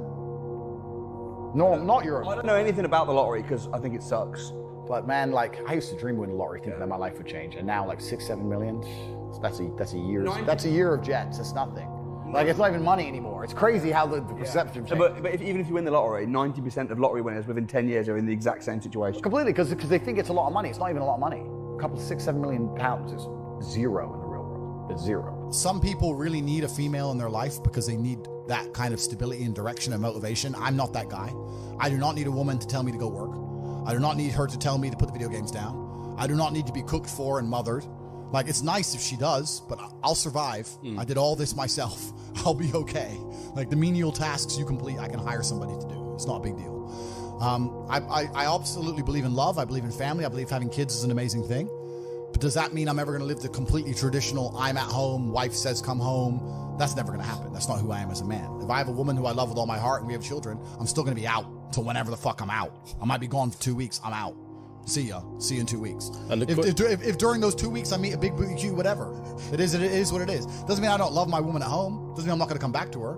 [SPEAKER 1] No, not Europe.
[SPEAKER 13] I don't know anything about the lottery because I think it sucks.
[SPEAKER 1] But man, like, I used to dream of winning the lottery, thinking that my life would change. And now, like, 6, 7 million, that's a year. That's a year of jets. It's nothing. Like, it's not even money anymore. It's crazy how the perception changes.
[SPEAKER 13] But even if you win the lottery, 90% of lottery winners within 10 years are in the exact same situation.
[SPEAKER 1] Completely, because they think it's a lot of money. It's not even a lot of money. A couple of 6, 7 million pounds is zero in the real world. It's zero.
[SPEAKER 2] Some people really need a female in their life because they need that kind of stability and direction and motivation. I'm not that guy. I do not need a woman to tell me to go work. I do not need her to tell me to put the video games down. I do not need to be cooked for and mothered. Like, it's nice if she does, but I'll survive. I did all this myself. I'll be okay. Like, the menial tasks you complete, I can hire somebody to do. It's not a big deal. I absolutely believe in love. I believe in family. I believe having kids is an amazing thing. But does that mean I'm ever going to live the completely traditional, I'm at home, wife says come home? That's never going to happen. That's not who I am as a man. If I have a woman who I love with all my heart and we have children, I'm still going to be out till whenever the fuck I'm out. I might be gone for 2 weeks. I'm out. See ya. See you in 2 weeks. And if during those 2 weeks I meet a big booty Q, whatever, it is what it is. Doesn't mean I don't love my woman at home. Doesn't mean I'm not going to come back to her.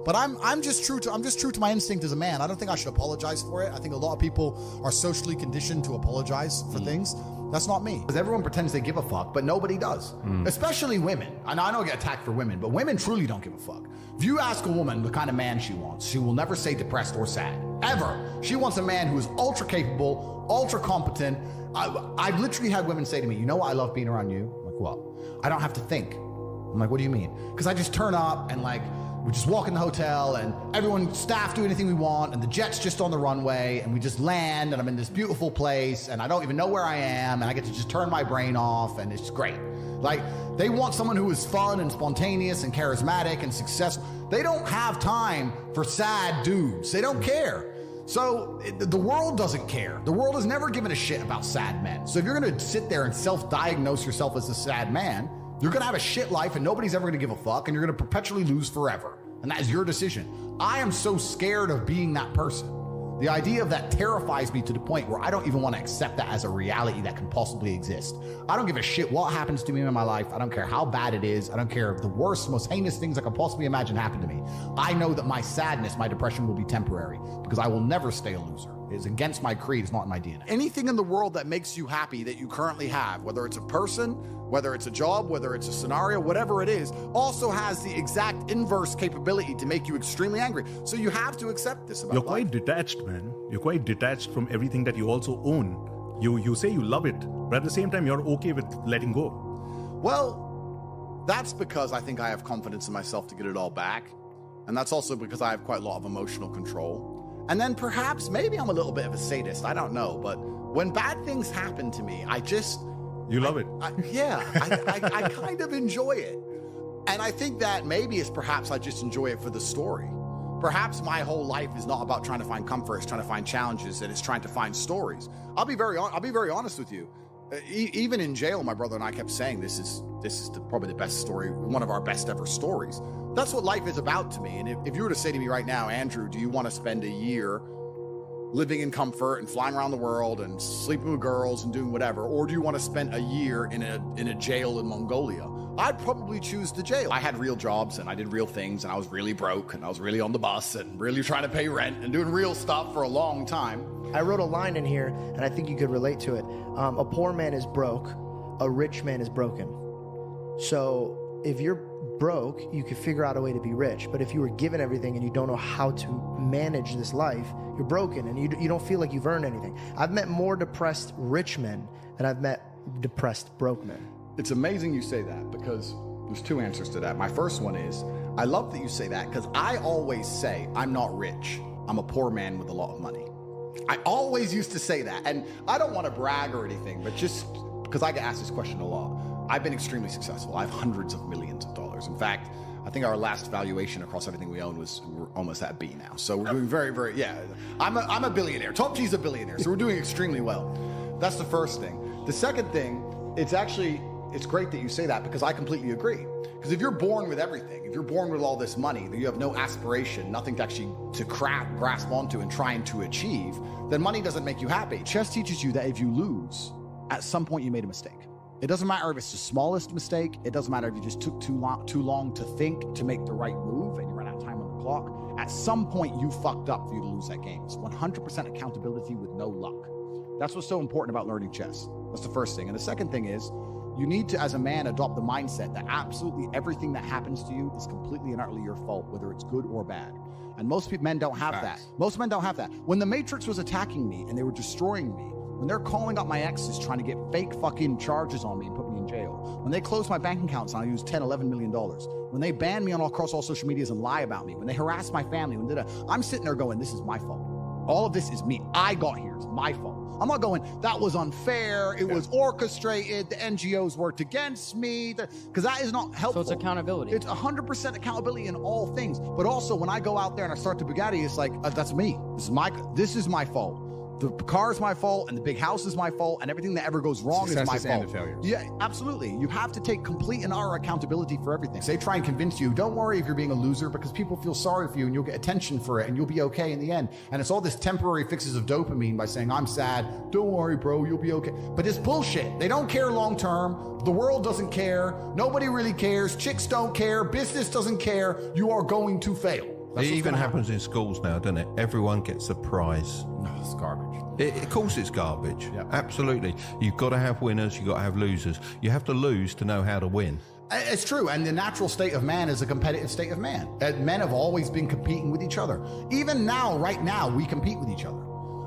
[SPEAKER 2] But I'm just true to my instinct as a man. I don't think I should apologize for it. I think a lot of people are socially conditioned to apologize for things.
[SPEAKER 1] That's not me. Because everyone pretends they give a fuck, but nobody does. Especially women. And I know I get attacked for women, but women truly don't give a fuck. If you ask a woman the kind of man she wants, she will never say depressed or sad. Ever. She wants a man who is ultra capable, ultra competent. I've literally had women say to me, you know what I love being around you? I'm like, what? I don't have to think. I'm like, what do you mean? Because I just turn up and like, we just walk in the hotel and everyone, staff do anything we want and the jet's just on the runway and we just land and I'm in this beautiful place and I don't even know where I am and I get to just turn my brain off and it's great. Like, they want someone who is fun and spontaneous and charismatic and successful. They don't have time for sad dudes. They don't care. So the world doesn't care. The world has never given a shit about sad men. So if you're gonna sit there and self-diagnose yourself as a sad man, you're gonna have a shit life and nobody's ever gonna give a fuck and you're gonna perpetually lose forever. And that is your decision. I am so scared of being that person. The idea of that terrifies me to the point where I don't even want to accept that as a reality that can possibly exist. I don't give a shit what happens to me in my life. I don't care how bad it is. I don't care if the worst, most heinous things I can possibly imagine happen to me. I know that my sadness, my depression will be temporary because I will never stay a loser. It is against my creed. It's not in my DNA. Anything in the world that makes you happy that you currently have, whether it's a person, whether it's a job, whether it's a scenario, whatever it is, also has the exact inverse capability to make you extremely angry. So you have to accept this about
[SPEAKER 7] You're
[SPEAKER 1] life.
[SPEAKER 7] quite detached, man. You're quite detached from everything that you also own. You say you love it, but at the same time, you're okay with letting go.
[SPEAKER 1] Well, that's because I think I have confidence in myself to get it all back. And that's also because I have quite a lot of emotional control. And then perhaps, maybe I'm a little bit of a sadist, I don't know. But when bad things happen to me,
[SPEAKER 7] You love it.
[SPEAKER 1] I kind of enjoy it. And I think that maybe it's perhaps I just enjoy it for the story. Perhaps my whole life is not about trying to find comfort, it's trying to find challenges, and it's trying to find stories. I'll be very honest with you. Even in jail, my brother and I kept saying this is probably the best story, one of our best ever stories. That's what life is about to me. And if you were to say to me right now, Andrew, do you want to spend a year living in comfort and flying around the world and sleeping with girls and doing whatever, or do you want to spend a year in a jail in Mongolia? I'd probably choose the jail. I had real jobs and I did real things and I was really broke and I was really on the bus and really trying to pay rent and doing real stuff for a long time.
[SPEAKER 11] I wrote a line in here and I think you could relate to it. A poor man is broke, a rich man is broken. So if you're broke, you could figure out a way to be rich. But if you were given everything and you don't know how to manage this life, you're broken and you don't feel like you've earned anything. I've met more depressed rich men than I've met depressed broke men.
[SPEAKER 1] It's amazing you say that because there's two answers to that. My first one is, I love that you say that because I always say I'm not rich. I'm a poor man with a lot of money. I always used to say that. And I don't want to brag or anything, but just because I get asked this question a lot. I've been extremely successful. I have hundreds of millions of dollars. In fact, I think our last valuation across everything we own we're almost at B now. So we're doing very, very, I'm a billionaire. Top G's a billionaire. So we're doing extremely well. That's the first thing. The second thing, it's great that you say that because I completely agree. Because if you're born with everything, if you're born with all this money, that you have no aspiration, nothing to actually grasp onto and trying to achieve, then money doesn't make you happy. Chess teaches you that if you lose, at some point you made a mistake. It doesn't matter if it's the smallest mistake. It doesn't matter if you just took too long to think to make the right move and you ran out of time on the clock. At some point, you fucked up for you to lose that game. It's 100% accountability with no luck. That's what's so important about learning chess. That's the first thing. And the second thing is, you need to, as a man, adopt the mindset that absolutely everything that happens to you is completely and utterly your fault, whether it's good or bad. And most men don't have that. Most men don't have that. When the Matrix was attacking me and they were destroying me, when they're calling up my exes trying to get fake fucking charges on me and put me in jail, when they close my bank accounts and I use $10, $11 million, when they ban me across all social medias and lie about me, when they harass my family, I'm sitting there going, this is my fault. All of this is me. I got here. It's my fault. I'm not going, that was unfair. It was orchestrated. The NGOs worked against me. Because that is not helpful.
[SPEAKER 12] So it's accountability.
[SPEAKER 1] It's 100% accountability in all things. But also when I go out there and I start the Bugatti, it's like, that's me. This is my fault. The car is my fault, and the big house is my fault, and everything that ever goes wrong is my fault.
[SPEAKER 9] And failure.
[SPEAKER 1] Yeah, absolutely. You have to take complete and utter accountability for everything. They try and convince you, don't worry if you're being a loser, because people feel sorry for you, and you'll get attention for it, and you'll be okay in the end. And it's all this temporary fixes of dopamine by saying, I'm sad, don't worry, bro, you'll be okay. But it's bullshit. They don't care long term. The world doesn't care. Nobody really cares. Chicks don't care. Business doesn't care. You are going to fail.
[SPEAKER 14] It even happens in schools now, doesn't it? Everyone gets a prize.
[SPEAKER 1] No, it's garbage.
[SPEAKER 14] Of course it's garbage. Absolutely. You've got to have winners, you've got to have losers. You have to lose to know how to win.
[SPEAKER 2] It's true, and the natural state of man is a competitive state of man. Men have always been competing with each other. Even now, right now, we compete with each other.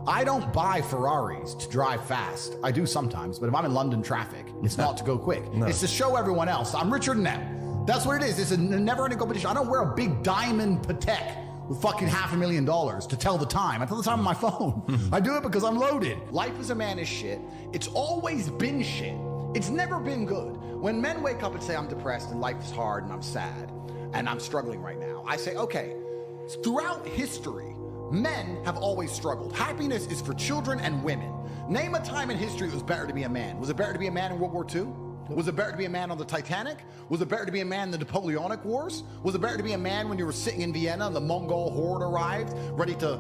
[SPEAKER 2] I don't buy Ferraris to drive fast. I do sometimes, but if I'm in London traffic, it's not to go quick.
[SPEAKER 14] No.
[SPEAKER 2] It's to show everyone else I'm richer than them. That's what it is. It's a never-ending competition. I don't wear a big diamond Patek with fucking $500,000 to tell the time. I tell the time on my phone. I do it because I'm loaded. Life as a man is shit. It's always been shit. It's never been good. When men wake up and say, I'm depressed and life is hard and I'm sad and I'm struggling right now, I say, okay, throughout history, men have always struggled. Happiness is for children and women. Name a time in history it was better to be a man. Was it better to be a man in World War II? Was it better to be a man on the Titanic? Was it better to be a man in the Napoleonic Wars? Was it better to be a man when you were sitting in Vienna and the Mongol horde arrived, ready to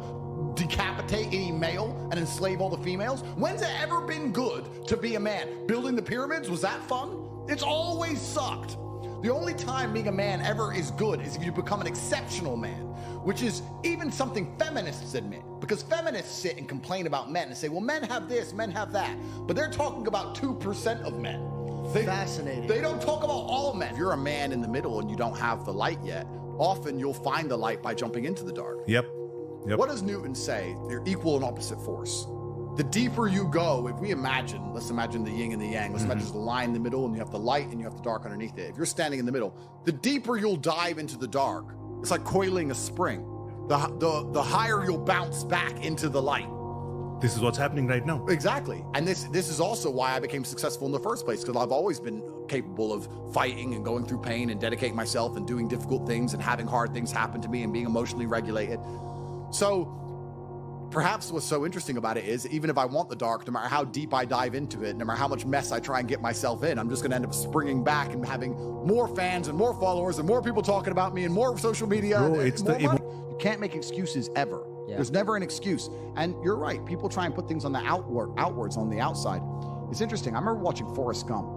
[SPEAKER 2] decapitate any male and enslave all the females? When's it ever been good to be a man? Building the pyramids, was that fun? It's always sucked. The only time being a man ever is good is if you become an exceptional man, which is even something feminists admit. Because feminists sit and complain about men and say, well, men have this, men have that. But they're talking about 2% of men.
[SPEAKER 11] Fascinating.
[SPEAKER 2] They don't talk about all men. If you're a man in the middle and you don't have the light yet, often you'll find the light by jumping into the dark.
[SPEAKER 7] Yep.
[SPEAKER 2] What does Newton say? They're equal and opposite force. The deeper you go, if we imagine, let's imagine the yin and the yang. Let's imagine there's a line in the middle and you have the light and you have the dark underneath it. If you're standing in the middle, the deeper you'll dive into the dark, it's like coiling a spring. The higher you'll bounce back into the light.
[SPEAKER 7] This is what's happening right now.
[SPEAKER 2] Exactly. And this is also why I became successful in the first place, because I've always been capable of fighting and going through pain and dedicating myself and doing difficult things and having hard things happen to me and being emotionally regulated. So perhaps what's so interesting about it is, even if I want the dark, no matter how deep I dive into it, no matter how much mess I try and get myself in, I'm just going to end up springing back and having more fans and more followers and more people talking about me and more social media.
[SPEAKER 7] Bro,
[SPEAKER 2] and
[SPEAKER 7] it's
[SPEAKER 2] more
[SPEAKER 7] the
[SPEAKER 2] money. You can't make excuses ever.
[SPEAKER 12] Yeah.
[SPEAKER 2] There's never an excuse. And you're right. People try and put things on the outwards on the outside. It's interesting. I remember watching Forrest Gump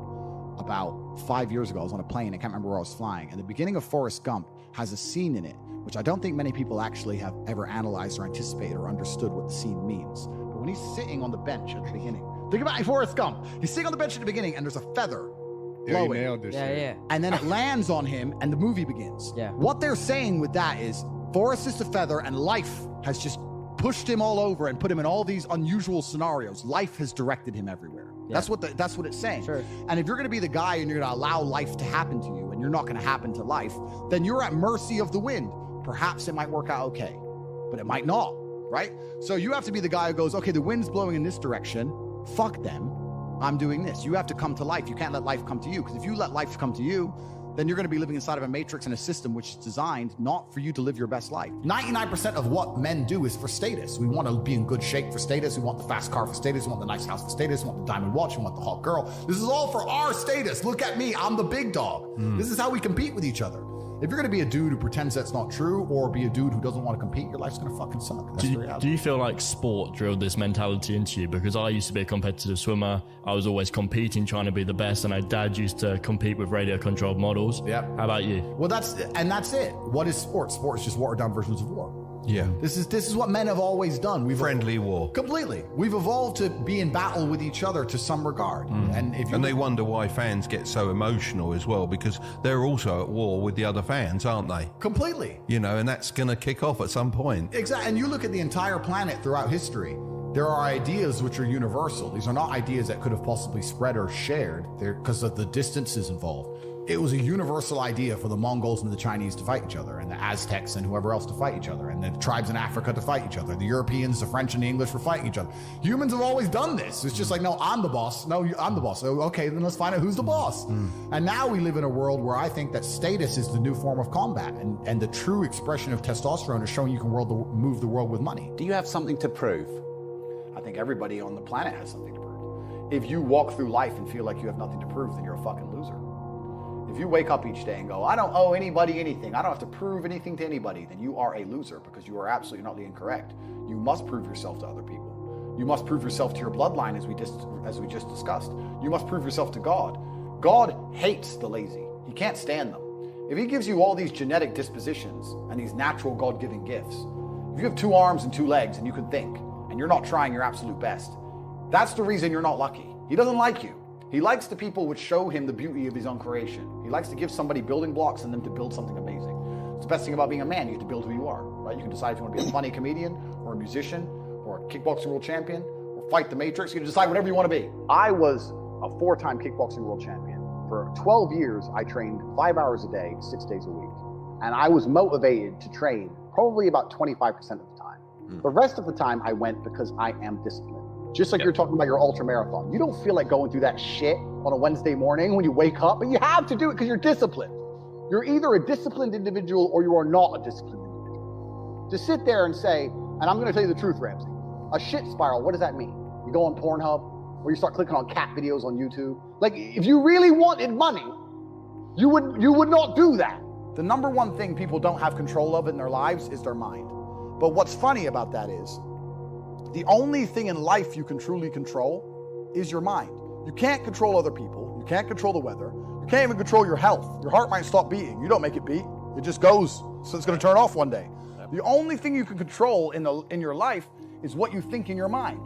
[SPEAKER 2] about 5 years ago. I was on a plane. I can't remember where I was flying. And the beginning of Forrest Gump has a scene in it, which I don't think many people actually have ever analyzed or anticipated or understood what the scene means. But when he's sitting on the bench at the beginning, think about Forrest Gump. He's sitting on the bench at the beginning and there's a feather blowing.
[SPEAKER 9] nailed this shit.
[SPEAKER 12] Yeah.
[SPEAKER 2] And then it lands on him and the movie begins.
[SPEAKER 12] Yeah.
[SPEAKER 2] What they're saying with that is Forrest is the feather and life has just pushed him all over and put him in all these unusual scenarios. Life has directed him everywhere.
[SPEAKER 12] Yeah.
[SPEAKER 2] That's what it's saying.
[SPEAKER 12] Sure.
[SPEAKER 2] And if you're going to be the guy and you're going to allow life to happen to you and you're not going to happen to life, then you're at mercy of the wind. Perhaps it might work out okay, but it might not, right? So you have to be the guy who goes, okay, the wind's blowing in this direction. Fuck them. I'm doing this. You have to come to life. You can't let life come to you, because if you let life come to you, then you're going to be living inside of a matrix and a system which is designed not for you to live your best life. 99% of what men do is for status. We want to be in good shape for status. We want the fast car for status. We want the nice house for status. We want the diamond watch. We want the hot girl. This is all for our status. Look at me. I'm the big dog. This is how we compete with each other. If you're going to be a dude who pretends that's not true, or be a dude who doesn't want to compete, your life's going to fucking suck. That's the reality.
[SPEAKER 8] Do you feel like sport drilled this mentality into you? Because I used to be a competitive swimmer. I was always competing, trying to be the best, and my dad used to compete with radio-controlled models.
[SPEAKER 2] Yeah.
[SPEAKER 8] How about you?
[SPEAKER 2] Well, that's it. What is sport? Sport is just watered-down versions of war.
[SPEAKER 14] Yeah.
[SPEAKER 2] This is what men have always done.
[SPEAKER 14] Friendly war.
[SPEAKER 2] Completely. We've evolved to be in battle with each other to some regard. And
[SPEAKER 14] they wonder why fans get so emotional as well, because they're also at war with the other fans, aren't they?
[SPEAKER 2] Completely.
[SPEAKER 14] You know, and that's going to kick off at some point.
[SPEAKER 2] Exactly. And you look at the entire planet throughout history, there are ideas which are universal. These are not ideas that could have possibly spread or shared because of the distances involved. It was a universal idea for the Mongols and the Chinese to fight each other, and the Aztecs and whoever else to fight each other, and the tribes in Africa to fight each other. The Europeans, the French, and the English were fighting each other. Humans have always done this. It's just like, no, I'm the boss. No, I'm the boss. So, okay, then let's find out who's the boss. And now we live in a world where I think that status is the new form of combat, and the true expression of testosterone is showing you can move the world with money.
[SPEAKER 1] Do you have something to prove? I think everybody on the planet has something to prove. If you walk through life and feel like you have nothing to prove, then you're a fucking loser. If you wake up each day and go, I don't owe anybody anything, I don't have to prove anything to anybody, then you are a loser, because you are absolutely not incorrect. You must prove yourself to other people. You must prove yourself to your bloodline, as we just discussed. You must prove yourself to God. God hates the lazy. He can't stand them. If he gives you all these genetic dispositions and these natural God-given gifts, if you have 2 arms and 2 legs and you can think, and you're not trying your absolute best, that's the reason you're not lucky. He doesn't like you. He likes the people which show him the beauty of his own creation. He likes to give somebody building blocks and them to build something amazing. It's the best thing about being a man. You get to build who you are, right? You can decide if you want to be a funny comedian or a musician or a kickboxing world champion or fight the Matrix. You can decide whatever you want to be. I was a 4-time kickboxing world champion. For 12 years, I trained 5 hours a day, 6 days a week. And I was motivated to train probably about 25% of the time. The rest of the time I went because I am disciplined. Just like you're talking about your ultra marathon. You don't feel like going through that shit on a Wednesday morning when you wake up, but you have to do it because you're disciplined. You're either a disciplined individual or you are not a disciplined individual. To sit there and say, and I'm going to tell you the truth, Ramsey, a shit spiral, what does that mean? You go on Pornhub or you start clicking on cat videos on YouTube. Like, if you really wanted money, you would not do that. The number one thing people don't have control of in their lives is their mind. But what's funny about that is, the only thing in life you can truly control is your mind. You can't control other people. You can't control the weather. You can't even control your health. Your heart might stop beating. You don't make it beat. It just goes. So it's going to turn off one day. The only thing you can control in your life is what you think in your mind.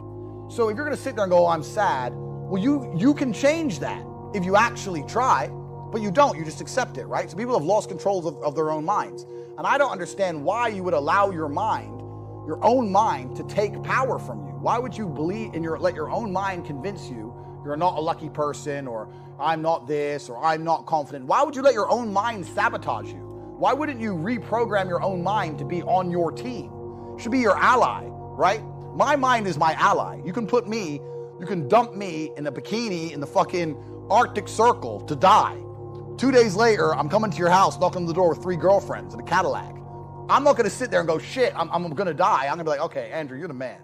[SPEAKER 1] So if you're going to sit there and go, oh, I'm sad, well, you can change that if you actually try, but you don't. You just accept it, right? So people have lost control of their own minds. And I don't understand why you would allow your own mind to take power from you. Why would you let your own mind convince you you're not a lucky person, or I'm not this, or I'm not confident? Why would you let your own mind sabotage you? Why wouldn't you reprogram your own mind to be on your team? It should be your ally, right? My mind is my ally. You can dump me in a bikini in the fucking Arctic Circle to die. 2 days later, I'm coming to your house, knocking on the door with 3 girlfriends in a Cadillac. I'm not going to sit there and go, shit, I'm going to die. I'm going to be like, okay, Andrew, you're the man.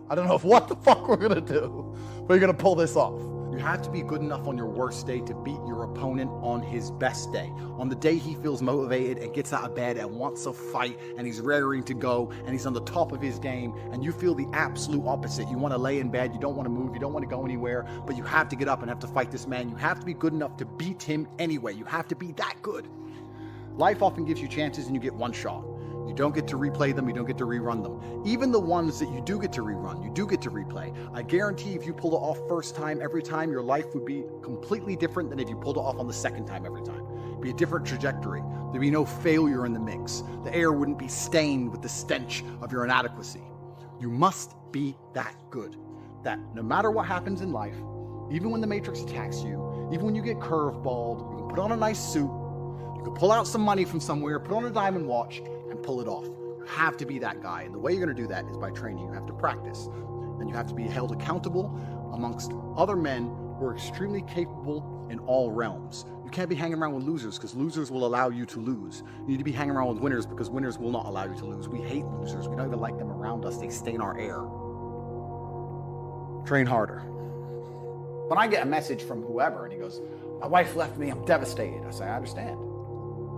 [SPEAKER 1] I don't know what the fuck we're going to do, but you're going to pull this off. You have to be good enough on your worst day to beat your opponent on his best day. On the day he feels motivated and gets out of bed and wants to fight and he's raring to go and he's on the top of his game, and you feel the absolute opposite. You want to lay in bed, you don't want to move, you don't want to go anywhere, but you have to get up and have to fight this man. You have to be good enough to beat him anyway. You have to be that good. Life often gives you chances and you get one shot. You don't get to replay them, you don't get to rerun them. Even the ones that you do get to rerun, you do get to replay. I guarantee if you pulled it off first time, every time, your life would be completely different than if you pulled it off on the second time every time. It'd be a different trajectory. There'd be no failure in the mix. The air wouldn't be stained with the stench of your inadequacy. You must be that good, that no matter what happens in life, even when the Matrix attacks you, even when you get curveballed, you can put on a nice suit, you can pull out some money from somewhere, put on a diamond watch, and pull it off. You have to be that guy. And the way you're going to do that is by training. You have to practice. And you have to be held accountable amongst other men who are extremely capable in all realms. You can't be hanging around with losers because losers will allow you to lose. You need to be hanging around with winners because winners will not allow you to lose. We hate losers. We don't even like them around us. They stain our air. Train harder. When I get a message from whoever and he goes, my wife left me, I'm devastated. I say, I understand.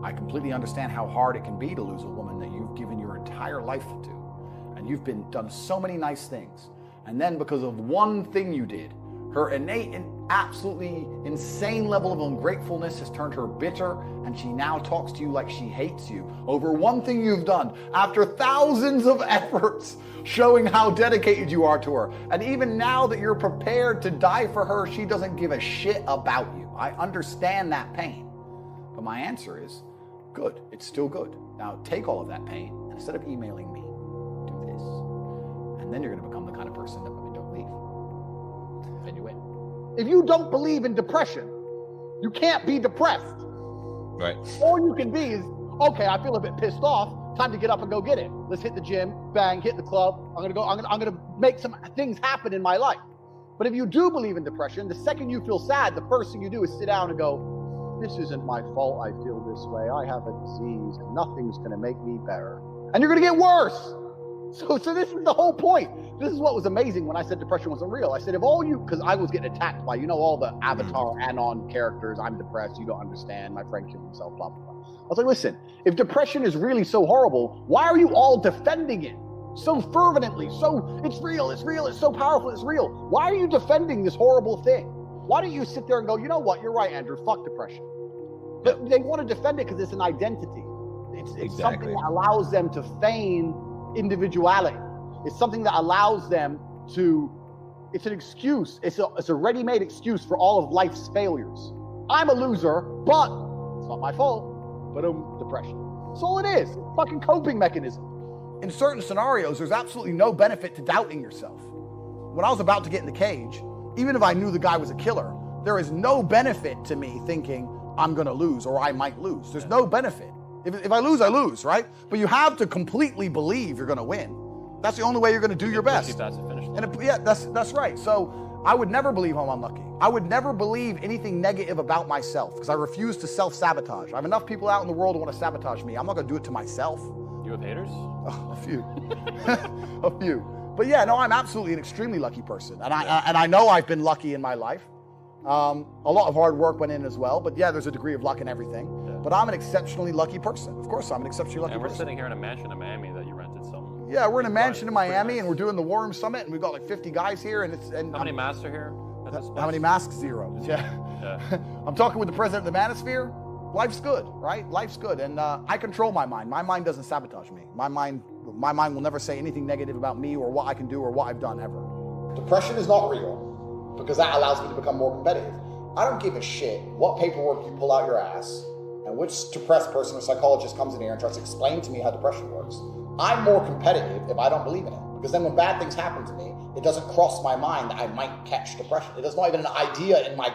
[SPEAKER 1] I completely understand how hard it can be to lose a woman that you've given your entire life to. And you've done so many nice things. And then because of one thing you did, her innate and absolutely insane level of ungratefulness has turned her bitter, and she now talks to you like she hates you over one thing you've done after thousands of efforts showing how dedicated you are to her. And even now that you're prepared to die for her, she doesn't give a shit about you. I understand that pain. But my answer is, good, it's still good. Now take all of that pain, and instead of emailing me, do this. And then you're going to become the kind of person that women don't leave. Then you win. If you don't believe in depression, you can't be depressed.
[SPEAKER 15] Right.
[SPEAKER 1] All you can be is, okay, I feel a bit pissed off, time to get up and go get it. Let's hit the gym, bang, hit the club. I'm gonna make some things happen in my life. But if you do believe in depression, the second you feel sad, the first thing you do is sit down and go, this isn't my fault I feel this way. I have a disease and nothing's going to make me better. And you're going to get worse. So this is the whole point. This is what was amazing when I said depression wasn't real. I said, because I was getting attacked by, all the Avatar Anon characters. I'm depressed. You don't understand. My friend killed himself, blah, blah, blah. I was like, listen, if depression is really so horrible, why are you all defending it so fervently? So it's real. It's so powerful. It's real. Why are you defending this horrible thing? Why don't you sit there and go, you know what? You're right, Andrew. Fuck depression. But they want to defend it because it's an identity. It's something that allows them to feign individuality. It's something that allows them to, it's an excuse. It's a ready-made excuse for all of life's failures. I'm a loser, but it's not my fault. But depression. That's all it is. Fucking coping mechanism. In certain scenarios, there's absolutely no benefit to doubting yourself. When I was about to get in the cage, even if I knew the guy was a killer, there is no benefit to me thinking I'm gonna lose or I might lose. There's no benefit. If I lose, I lose, right? But you have to completely believe you're gonna win. That's the only way you're gonna do your best. Yeah, that's right. So I would never believe I'm unlucky. I would never believe anything negative about myself because I refuse to self-sabotage. I have enough people out in the world who want to sabotage me. I'm not gonna do it to myself.
[SPEAKER 6] You have haters?
[SPEAKER 1] Oh, a few. A few. But yeah, no, I'm absolutely an extremely lucky person. And I know I've been lucky in my life. A lot of hard work went in as well. But yeah, there's a degree of luck in everything. Yeah. But I'm an exceptionally lucky person. Of course, I'm an exceptionally lucky person.
[SPEAKER 6] And we're sitting here in a mansion in Miami that you rented some.
[SPEAKER 1] Yeah, we're in a mansion in Miami and we're doing the War Room Summit and we've got like 50 guys here. And
[SPEAKER 6] how many masks are here?
[SPEAKER 1] How many masks? 0. Yeah. I'm talking with the president of the Manosphere. Life's good, right? Life's good. And I control my mind. My mind doesn't sabotage me. My mind will never say anything negative about me or what I can do or what I've done ever. Depression is not real because that allows me to become more competitive. I don't give a shit what paperwork you pull out your ass and which depressed person or psychologist comes in here and tries to explain to me how depression works. I'm more competitive if I don't believe in it because then when bad things happen to me, it doesn't cross my mind that I might catch depression. It is not even an idea in my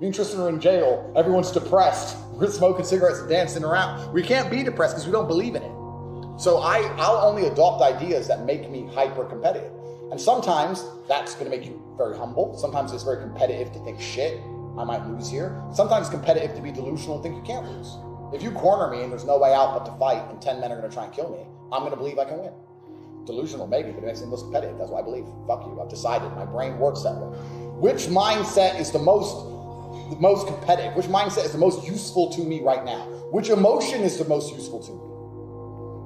[SPEAKER 1] me and Tristan are in jail. Everyone's depressed. We're smoking cigarettes and dancing around. We can't be depressed because we don't believe in it. So I'll only adopt ideas that make me hyper competitive. And sometimes that's going to make you very humble. Sometimes it's very competitive to think, shit, I might lose here. Sometimes competitive to be delusional and think you can't lose. If you corner me and there's no way out but to fight and 10 men are going to try and kill me, I'm going to believe I can win. Delusional maybe, but it makes me most competitive. That's why I believe. Fuck you. I've decided. My brain works that way. Which mindset is the most competitive? Which mindset is the most useful to me right now? Which emotion is the most useful to me?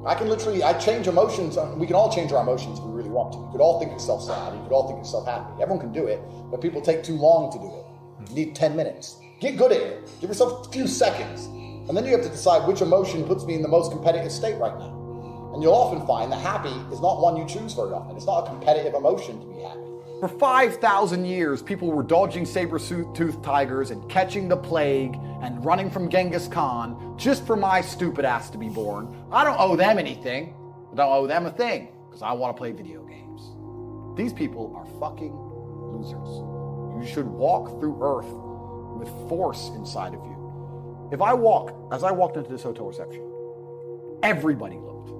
[SPEAKER 1] I change emotions. We can all change our emotions if we really want to. You could all think yourself sad. You could all think yourself happy. Everyone can do it, but people take too long to do it. You need 10 minutes. Get good at it. Give yourself a few seconds. And then you have to decide which emotion puts me in the most competitive state right now. And you'll often find that happy is not one you choose very often. It's not a competitive emotion to be happy. For 5,000 years, people were dodging saber-toothed tigers and catching the plague and running from Genghis Khan just for my stupid ass to be born. I don't owe them anything. I don't owe them a thing because I want to play video games. These people are fucking losers. You should walk through earth with force inside of you. As I walked into this hotel reception, everybody looked.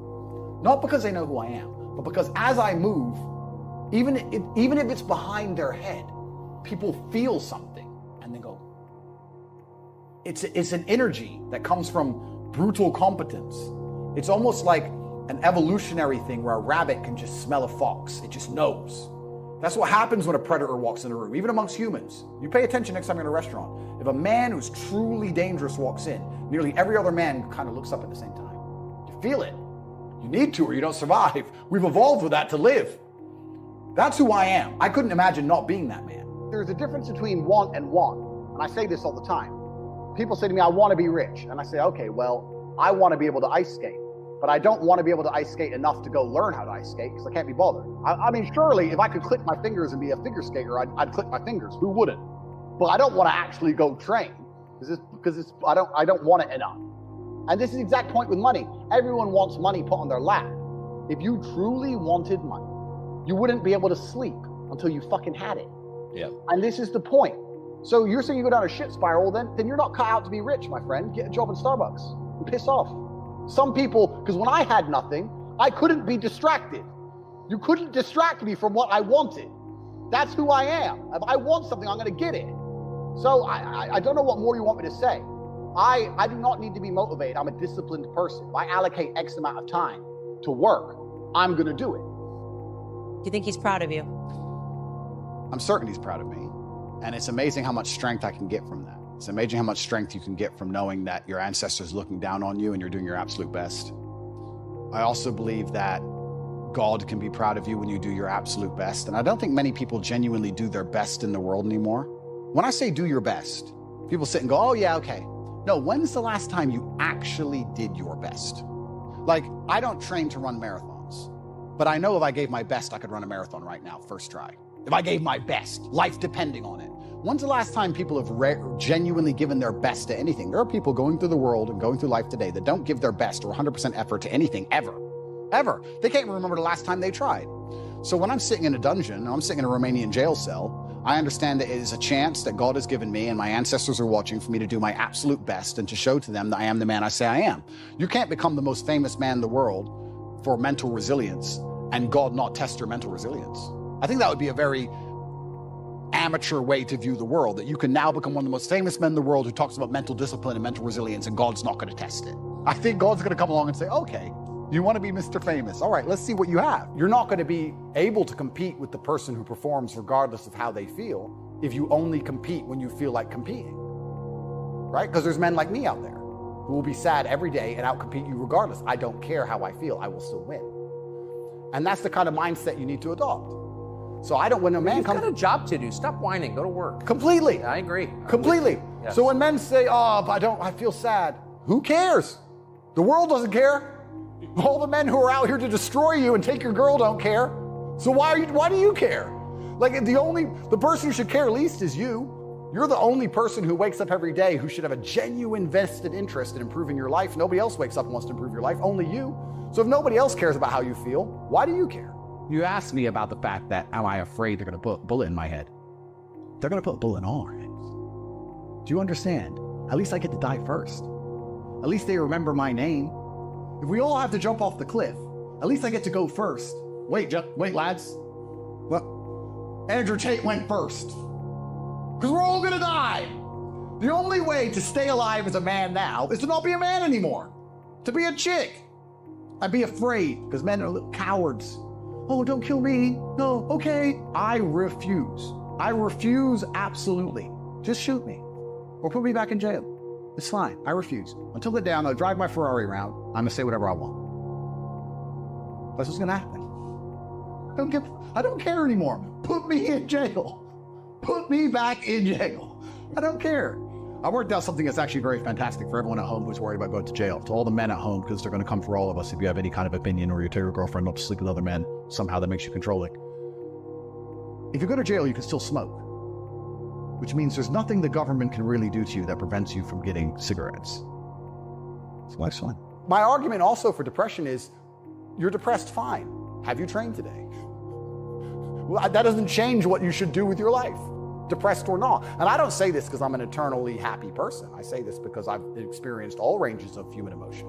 [SPEAKER 1] Not because they know who I am, but because as I move, even if it's behind their head, people feel something and they go. It's an energy that comes from brutal competence. It's almost like an evolutionary thing where a rabbit can just smell a fox. It just knows. That's what happens when a predator walks in a room, even amongst humans. You pay attention next time you're in a restaurant. If a man who's truly dangerous walks in, nearly every other man kind of looks up at the same time. You feel it. You need to or you don't survive. We've evolved with that to live. That's who I am. I couldn't imagine not being that man. There's a difference between want and want. And I say this all the time. People say to me, I want to be rich. And I say, okay, well, I want to be able to ice skate. But I don't want to be able to ice skate enough to go learn how to ice skate because I can't be bothered. I mean, surely if I could click my fingers and be a figure skater, I'd click my fingers. Who wouldn't? But I don't want to actually go train because I don't want it enough. And this is the exact point with money. Everyone wants money put on their lap. If you truly wanted money, you wouldn't be able to sleep until you fucking had it.
[SPEAKER 10] Yeah.
[SPEAKER 1] And this is the point. So you're saying you go down a shit spiral, then you're not cut out to be rich, my friend. Get a job in Starbucks and piss off. Some people, because when I had nothing, I couldn't be distracted. You couldn't distract me from what I wanted. That's who I am. If I want something, I'm going to get it. So I don't know what more you want me to say. I do not need to be motivated. I'm a disciplined person. If I allocate X amount of time to work, I'm going to do it.
[SPEAKER 15] Do you think he's proud of you?
[SPEAKER 1] I'm certain he's proud of me. And it's amazing how much strength I can get from that. It's amazing how much strength you can get from knowing that your ancestors looking down on you and you're doing your absolute best. I also believe that God can be proud of you when you do your absolute best. And I don't think many people genuinely do their best in the world anymore. When I say do your best, people sit and go, oh yeah, okay. No, when's the last time you actually did your best? Like, I don't train to run marathons. But I know if I gave my best, I could run a marathon right now, first try. If I gave my best, life depending on it. When's the last time people have genuinely given their best to anything? There are people going through the world and going through life today that don't give their best or 100% effort to anything ever. Ever. They can't even remember the last time they tried. So when I'm sitting in a dungeon, I'm sitting in a Romanian jail cell, I understand that it is a chance that God has given me and my ancestors are watching for me to do my absolute best and to show to them that I am the man I say I am. You can't become the most famous man in the world for mental resilience and God not test your mental resilience. I think that would be a very amateur way to view the world, that you can now become one of the most famous men in the world who talks about mental discipline and mental resilience and God's not going to test it. I think God's going to come along and say, okay, you want to be Mr. Famous. All right, let's see what you have. You're not going to be able to compete with the person who performs regardless of how they feel if you only compete when you feel like competing, right? Because there's men like me out there who will be sad every day and outcompete you regardless. I don't care how I feel, I will still win. And that's the kind of mindset you need to adopt. So I don't, when a man comes...
[SPEAKER 16] You've got a job to do. Stop whining. Go to work.
[SPEAKER 1] Completely.
[SPEAKER 16] I agree.
[SPEAKER 1] Completely.
[SPEAKER 16] Yes.
[SPEAKER 1] So when men say, oh, but I feel sad. Who cares? The world doesn't care. All the men who are out here to destroy you and take your girl don't care. So why do you care? Like the person who should care least is you. You're the only person who wakes up every day who should have a genuine vested interest in improving your life. Nobody else wakes up and wants to improve your life, only you. So if nobody else cares about how you feel, why do you care?
[SPEAKER 3] You asked me about the fact that, am I afraid they're going to put a bullet in my head? They're going to put a bullet in all our heads. Do you understand? At least I get to die first. At least they remember my name. If we all have to jump off the cliff, at least I get to go first. Wait, lads. What? Andrew Tate went first. Because we're all going to die. The only way to stay alive as a man now is to not be a man anymore. To be a chick. I'd be afraid because men are little cowards. Oh, don't kill me. No, okay. I refuse. I refuse absolutely. Just shoot me or put me back in jail. It's fine. I refuse. Until the day I'm going to drive my Ferrari around, I'm going to say whatever I want. That's what's going to happen. I don't care anymore. Put me in jail. Put me back in jail. I don't care. I worked out something that's actually very fantastic for everyone at home who's worried about going to jail. To all the men at home, because they're going to come for all of us if you have any kind of opinion or you tell your girlfriend not to sleep with other men, somehow that makes you controlling. If you go to jail, you can still smoke, which means there's nothing the government can really do to you that prevents you from getting cigarettes. So life's fine. My argument also for depression is, you're depressed, fine. Have you trained today? Well, that doesn't change what you should do with your life, depressed or not. And I don't say this because I'm an eternally happy person. I say this because I've experienced all ranges of human emotion.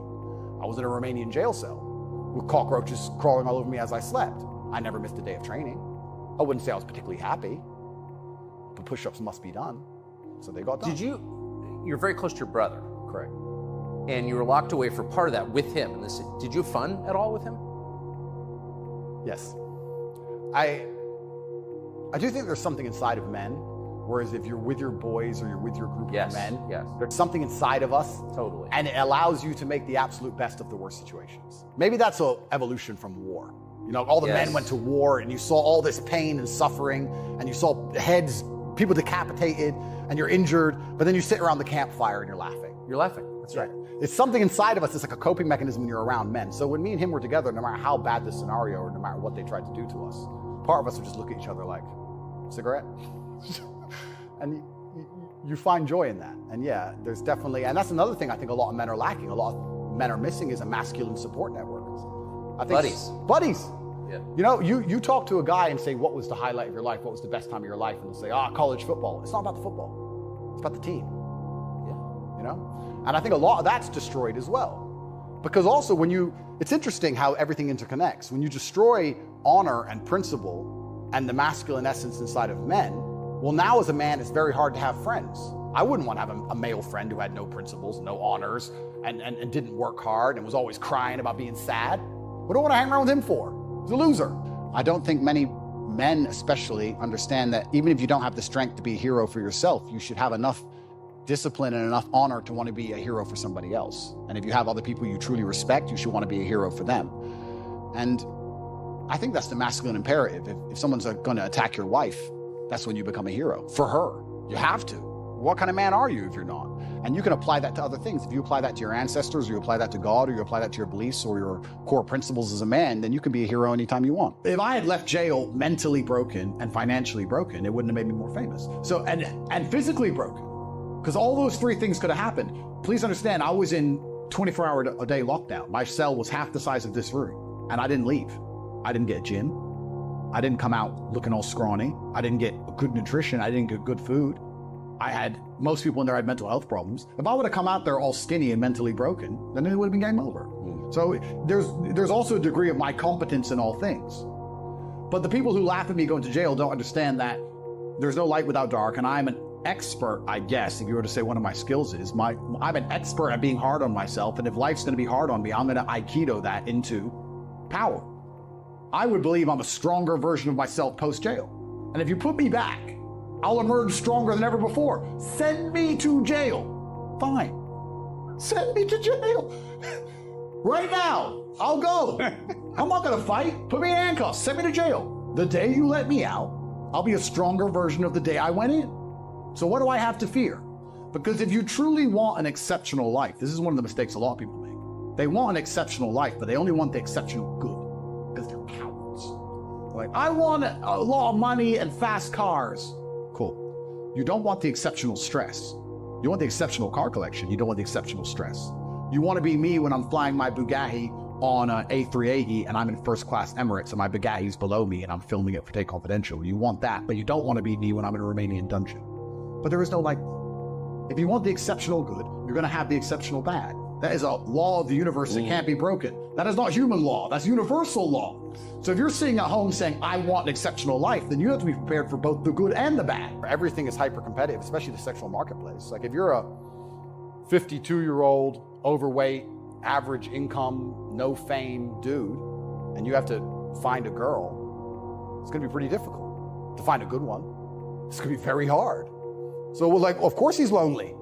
[SPEAKER 3] I was in a Romanian jail cell with cockroaches crawling all over me as I slept. I never missed a day of training. I wouldn't say I was particularly happy, but push-ups must be done. So they got done.
[SPEAKER 16] You're very close to your brother.
[SPEAKER 1] Correct.
[SPEAKER 16] And you were locked away for part of that with him. And did you have fun at all with him?
[SPEAKER 1] Yes. I do think there's something inside of men, whereas if you're with your boys or you're with your group of men, there's something inside of us.
[SPEAKER 16] Totally.
[SPEAKER 1] And it allows you to make the absolute best of the worst situations. Maybe that's an evolution from war. You know, all the men went to war and you saw all this pain and suffering and you saw heads, people decapitated and you're injured, but then you sit around the campfire and you're laughing.
[SPEAKER 16] You're laughing. That's right.
[SPEAKER 1] It's something inside of us. It's like a coping mechanism when you're around men. So when me and him were together, no matter how bad the scenario or no matter what they tried to do to us, part of us would just look at each other like, cigarette? And you find joy in that. And yeah, there's definitely, and that's another thing I think a lot of men are lacking. A lot of men are missing is a masculine support network. I think buddies.
[SPEAKER 16] Yeah.
[SPEAKER 1] You know, you talk to a guy and say, what was the highlight of your life? What was the best time of your life? And they'll say, college football. It's not about the football. It's about the team. Yeah. You know? And I think a lot of that's destroyed as well. Because also it's interesting how everything interconnects. When you destroy honor and principle and the masculine essence inside of men, well, now as a man, it's very hard to have friends. I wouldn't want to have a male friend who had no principles, no honors, and didn't work hard and was always crying about being sad. What do I want to hang around with him for? He's a loser. I don't think many men especially understand that even if you don't have the strength to be a hero for yourself, you should have enough discipline and enough honor to want to be a hero for somebody else. And if you have other people you truly respect, you should want to be a hero for them. And I think that's the masculine imperative. If someone's going to attack your wife, that's when you become a hero for her. You have to. What kind of man are you if you're not? And you can apply that to other things. If you apply that to your ancestors, or you apply that to God, or you apply that to your beliefs or your core principles as a man, then you can be a hero anytime you want. If I had left jail mentally broken and financially broken, it wouldn't have made me more famous. So, and physically broken, because all those three things could have happened. Please understand, I was in 24-hour-a-day lockdown. My cell was half the size of this room, and I didn't leave. I didn't get a gym. I didn't come out looking all scrawny. I didn't get good nutrition. I didn't get good food. Most people in there had mental health problems. If I would have come out there all skinny and mentally broken, then it would have been game over. So there's also a degree of my competence in all things. But the people who laugh at me going to jail don't understand that there's no light without dark, and I'm an expert, I guess, if you were to say one of my skills is, I'm an expert at being hard on myself, and if life's gonna be hard on me, I'm gonna Aikido that into power. I would believe I'm a stronger version of myself post-jail. And if you put me back, I'll emerge stronger than ever before. Send me to jail. Fine. Send me to jail. Right now. I'll go. I'm not gonna fight. Put me in handcuffs. Send me to jail. The day you let me out, I'll be a stronger version of the day I went in. So what do I have to fear? Because if you truly want an exceptional life, this is one of the mistakes a lot of people make. They want an exceptional life, but they only want the exceptional good because they're cowards. Like, I want a lot of money and fast cars. Cool. You don't want the exceptional stress. You want the exceptional car collection. You don't want the exceptional stress. You want to be me when I'm flying my Bugatti on an A380 and I'm in first class Emirates and my Bugatti's below me and I'm filming it for Tate Confidential. You want that, but you don't want to be me when I'm in a Romanian dungeon. But there is no like, if you want the exceptional good, you're going to have the exceptional bad. That is a law of the universe that can't be broken. That is not human law. That's universal law. So if you're sitting at home saying, I want an exceptional life, then you have to be prepared for both the good and the bad. Everything is hyper-competitive, especially the sexual marketplace. Like if you're a 52-year-old, overweight, average income, no fame dude, and you have to find a girl, it's going to be pretty difficult to find a good one. It's going to be very hard. So we're like, of course he's lonely.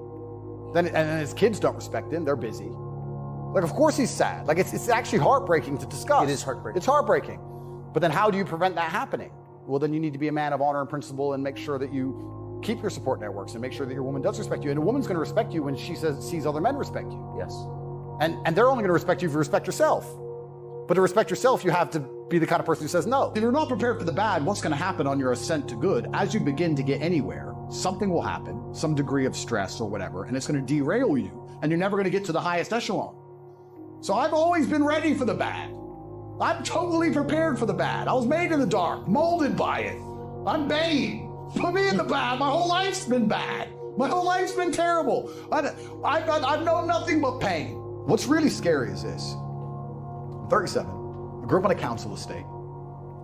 [SPEAKER 1] And his kids don't respect him. They're busy. Like, of course he's sad. Like, it's actually heartbreaking to discuss.
[SPEAKER 5] It is heartbreaking.
[SPEAKER 1] It's heartbreaking. But then how do you prevent that happening? Well, then you need to be a man of honor and principle and make sure that you keep your support networks and make sure that your woman does respect you. And a woman's going to respect you when she sees other men respect you.
[SPEAKER 5] Yes.
[SPEAKER 1] And they're only going to respect you if you respect yourself. But to respect yourself, you have to be the kind of person who says no. If you're not prepared for the bad, what's going to happen on your ascent to good, as you begin to get anywhere, something will happen, some degree of stress or whatever, and it's going to derail you, and you're never going to get to the highest echelon. So I've always been ready for the bad. I'm totally prepared for the bad. I was made in the dark, molded by it. I'm Bane. Put me in the bad. My whole life's been bad. My whole life's been terrible. I've known nothing but pain. What's really scary is this. I'm 37. I grew up on a council estate.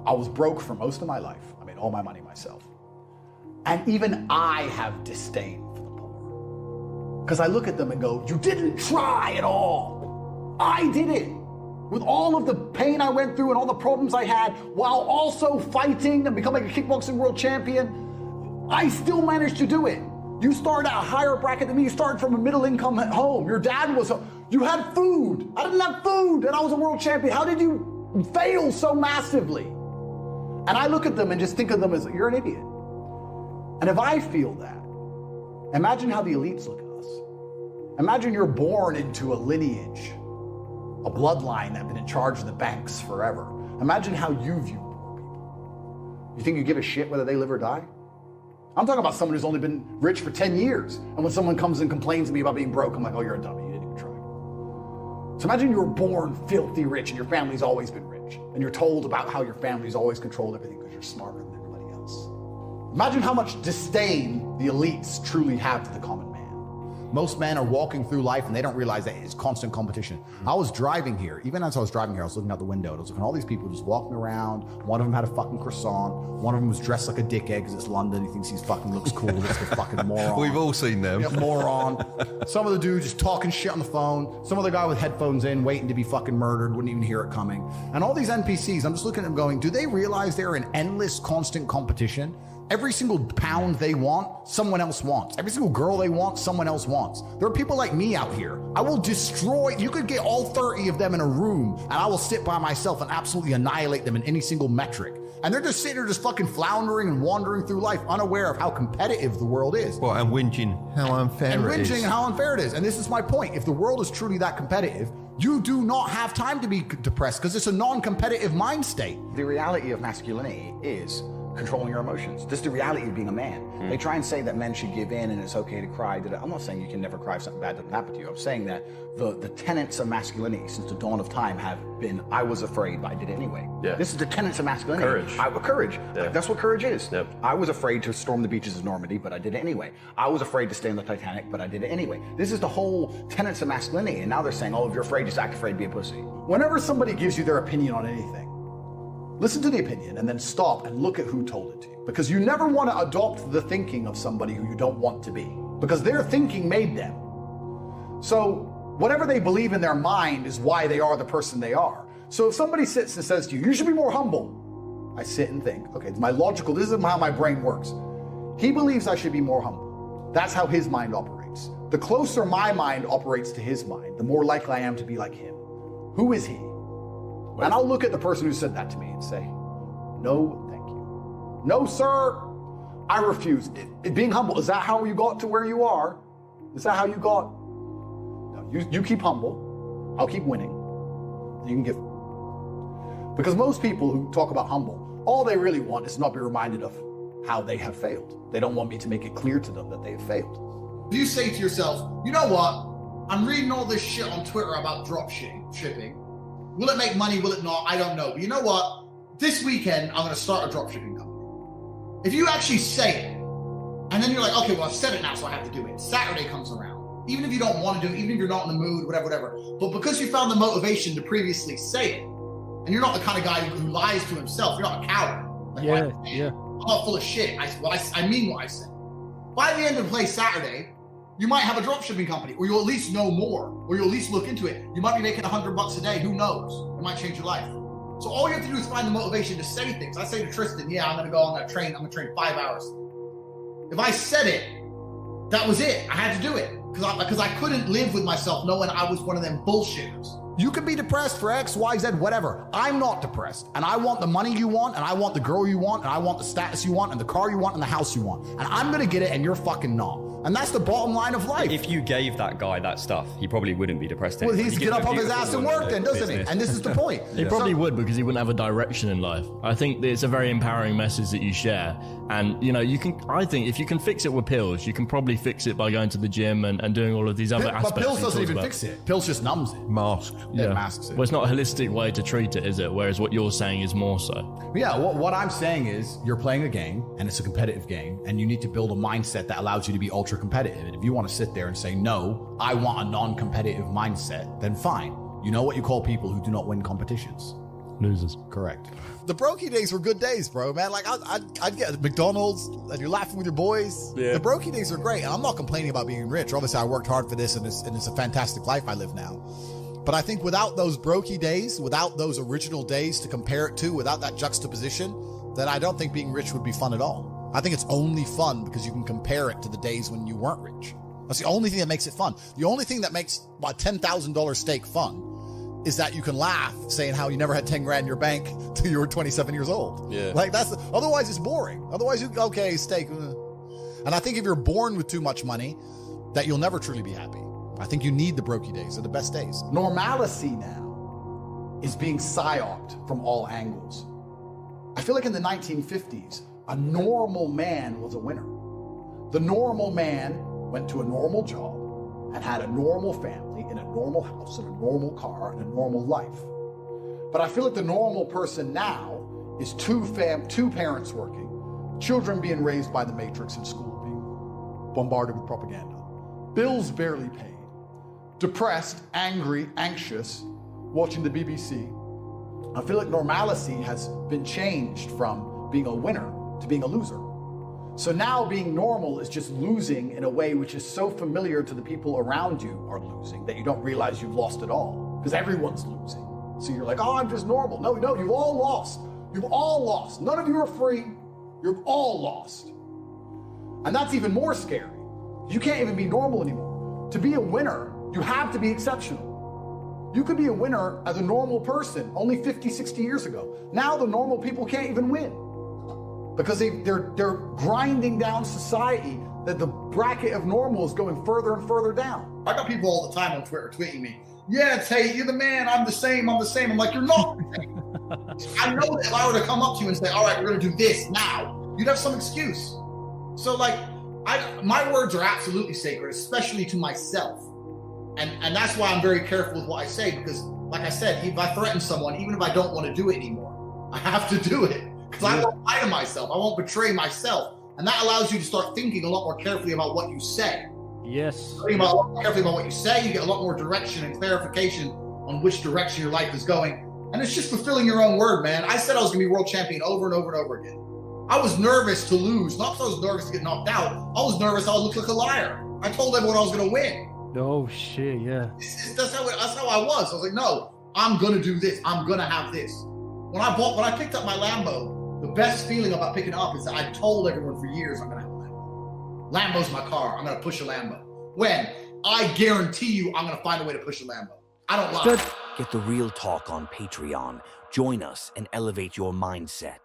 [SPEAKER 1] I was broke for most of my life. I made all my money myself. And even I have disdain for the poor. Because I look at them and go, you didn't try at all. I did it. With all of the pain I went through and all the problems I had, while also fighting and becoming a kickboxing world champion, I still managed to do it. You started at a higher bracket than me. You started from a middle income home. Your dad you had food. I didn't have food and I was a world champion. How did you fail so massively? And I look at them and just think of them as, you're an idiot. And if I feel that, imagine how the elites look at us. Imagine you're born into a lineage, a bloodline that's been in charge of the banks forever. Imagine how you view poor people. You think you give a shit whether they live or die? I'm talking about someone who's only been rich for 10 years. And when someone comes and complains to me about being broke, I'm like, oh, you're a dummy, you didn't even try. So imagine you were born filthy rich and your family's always been rich. And you're told about how your family's always controlled everything because you're smarter than everybody else. Imagine how much disdain the elites truly have to the common man.
[SPEAKER 2] Most men are walking through life and they don't realize that it's constant competition. I was driving here. Even as I was driving here, I was looking out the window and I was looking at all these people just walking around. One of them had a fucking croissant. One of them was dressed like a dickhead because it's London. He thinks he fucking looks cool. Looks like a fucking moron.
[SPEAKER 14] We've all seen them.
[SPEAKER 2] Yeah, moron. Some of the dudes just talking shit on the phone. Some other guy with headphones in, waiting to be fucking murdered, wouldn't even hear it coming. And all these NPCs, I'm just looking at them going, do they realize they're in endless, constant competition?
[SPEAKER 1] Every single pound they want, someone else wants. Every single girl they want, someone else wants. There are people like me out here. I will destroy, you could get all 30 of them in a room and I will sit by myself and absolutely annihilate them in any single metric. And they're just sitting there just fucking floundering and wandering through life, unaware of how competitive the world is.
[SPEAKER 14] Well, and whinging how unfair it is.
[SPEAKER 1] And how unfair it is. And this is my point. If the world is truly that competitive, you do not have time to be depressed because it's a non-competitive mind state.
[SPEAKER 17] The reality of masculinity is controlling your emotions. This is the reality of being a man. They try and say that men should give in and it's okay to cry. I'm not saying you can never cry if something bad doesn't happen to you. I'm saying that the tenets of masculinity since the dawn of time have been, I was afraid, but I did it anyway.
[SPEAKER 6] Yeah.
[SPEAKER 17] This is the tenets of masculinity.
[SPEAKER 6] Courage.
[SPEAKER 17] Courage.
[SPEAKER 6] Yeah.
[SPEAKER 17] That's what courage is.
[SPEAKER 6] Yep.
[SPEAKER 17] I was afraid to storm the beaches of Normandy, but I did it anyway. I was afraid to stay on the Titanic, but I did it anyway. This is the whole tenets of masculinity. And now they're saying, oh, if you're afraid, just act afraid, be a pussy.
[SPEAKER 1] Whenever somebody gives you their opinion on anything, listen to the opinion and then stop and look at who told it to you. Because you never want to adopt the thinking of somebody who you don't want to be. Because their thinking made them. So whatever they believe in their mind is why they are the person they are. So if somebody sits and says to you, you should be more humble. I sit and think, okay, this is how my brain works. He believes I should be more humble. That's how his mind operates. The closer my mind operates to his mind, the more likely I am to be like him. Who is he? And I'll look at the person who said that to me and say, no, thank you. No, sir, I refuse. Being humble, is that how you got to where you are? Is that how you got? No, you keep humble. I'll keep winning. You can give. Because most people who talk about humble, all they really want is to not be reminded of how they have failed. They don't want me to make it clear to them that they have failed.
[SPEAKER 2] If you say to yourself, you know what? I'm reading all this shit on Twitter about drop shipping. Will it make money? Will it not? I don't know. But you know what? This weekend, I'm going to start a dropshipping company. If you actually say it, and then you're like, okay, well, I've said it now, so I have to do it. Saturday comes around. Even if you don't want to do it, even if you're not in the mood, whatever. But because you found the motivation to previously say it, and you're not the kind of guy who lies to himself, you're not a coward. Like, I'm not full of shit. I mean what I said. By the end of play Saturday, you might have a dropshipping company, or you'll at least know more, or you'll at least look into it. You might be making $100 a day. Who knows? It might change your life. So all you have to do is find the motivation to say things. I say to Tristan, yeah, I'm going to go on that train. I'm going to train 5 hours. If I said it, that was it. I had to do it because I couldn't live with myself knowing I was one of them bullshitters.
[SPEAKER 1] You can be depressed for X, Y, Z, whatever. I'm not depressed. And I want the money you want, and I want the girl you want, and I want the status you want, and the car you want, and the house you want. And I'm going to get it, and you're fucking not. And that's the bottom line of life.
[SPEAKER 18] If you gave that guy that stuff, he probably wouldn't be depressed
[SPEAKER 1] Well,
[SPEAKER 18] anymore.
[SPEAKER 1] he's get up off his ass and work then, doesn't he? And this is the point.
[SPEAKER 8] He probably would, because he wouldn't have a direction in life. I think it's a very empowering message that you share. And, I think if you can fix it with pills, you can probably fix it by going to the gym and doing all of these other aspects.
[SPEAKER 1] But pills doesn't even fix it. Pills just numbs it.
[SPEAKER 14] Mask.
[SPEAKER 1] Yeah, masks it.
[SPEAKER 8] Well, it's not a holistic way to treat it, is it? Whereas what you're saying is more so.
[SPEAKER 1] Yeah, what I'm saying is you're playing a game, and it's a competitive game, and you need to build a mindset that allows you to be ultra competitive. And if you want to sit there and say, no, I want a non-competitive mindset, then fine. You know what you call people who do not win competitions?
[SPEAKER 8] Losers.
[SPEAKER 1] Correct.
[SPEAKER 2] The brokey days were good days, bro, man. Like, I'd get McDonald's, and you're laughing with your boys.
[SPEAKER 8] Yeah.
[SPEAKER 2] The brokey days were great, and I'm not complaining about being rich. Obviously, I worked hard for this, and it's a fantastic life I live now. But I think without those brokey days, without those original days to compare it to, without that juxtaposition, then I don't think being rich would be fun at all. I think it's only fun because you can compare it to the days when you weren't rich. That's the only thing that makes it fun. The only thing that makes a $10,000 steak fun is that you can laugh saying how you never had 10 grand in your bank till you were 27 years old.
[SPEAKER 6] Yeah.
[SPEAKER 2] Like otherwise it's boring. Otherwise okay, steak. And I think if you're born with too much money, that you'll never truly be happy. I think you need the brokey days. They're the best days.
[SPEAKER 1] Normalcy now is being psyoped from all angles. I feel like in the 1950s, a normal man was a winner. The normal man went to a normal job and had a normal family in a normal house and a normal car and a normal life. But I feel like the normal person now is two parents working, children being raised by the Matrix in school, being bombarded with propaganda, bills barely paid, depressed, angry, anxious, watching the BBC. I feel like normalcy has been changed from being a winner to being a loser. So now being normal is just losing in a way which is so familiar to the people around you are losing that you don't realize you've lost it all, because everyone's losing. So you're like, oh, I'm just normal. No, you've all lost. You've all lost. None of you are free. You're all lost. And that's even more scary. You can't even be normal anymore. To be a winner, you have to be exceptional. You could be a winner as a normal person only 50, 60 years ago. Now the normal people can't even win because they're grinding down society, that the bracket of normal is going further and further down.
[SPEAKER 2] I got people all the time on Twitter tweeting me, yeah, Tate, you're the man, I'm the same. I'm like, you're not. I know that if I were to come up to you and say, all right, we're going to do this now, you'd have some excuse. So like, my words are absolutely sacred, especially to myself. And that's why I'm very careful with what I say, because like I said, if I threaten someone, even if I don't want to do it anymore, I have to do it because I won't lie to myself. I won't betray myself. And that allows you to start thinking a lot more carefully about what you say.
[SPEAKER 12] Yes.
[SPEAKER 2] Thinking a lot more carefully about what you say, you get a lot more direction and clarification on which direction your life is going. And it's just fulfilling your own word, man. I said I was going to be world champion over and over and over again. I was nervous to lose, not because I was nervous to get knocked out. I was nervous I would look like a liar. I told everyone I was going to win.
[SPEAKER 12] Oh shit, yeah.
[SPEAKER 2] That's how I was. I was like, no, I'm going to do this. I'm going to have this. When I picked up my Lambo, the best feeling about picking it up is that I told everyone for years I'm going to have a Lambo. Lambo's my car. I'm going to push a Lambo. When I guarantee you I'm going to find a way to push a Lambo. I don't lie.
[SPEAKER 19] Get the real talk on Patreon. Join us and elevate your mindset.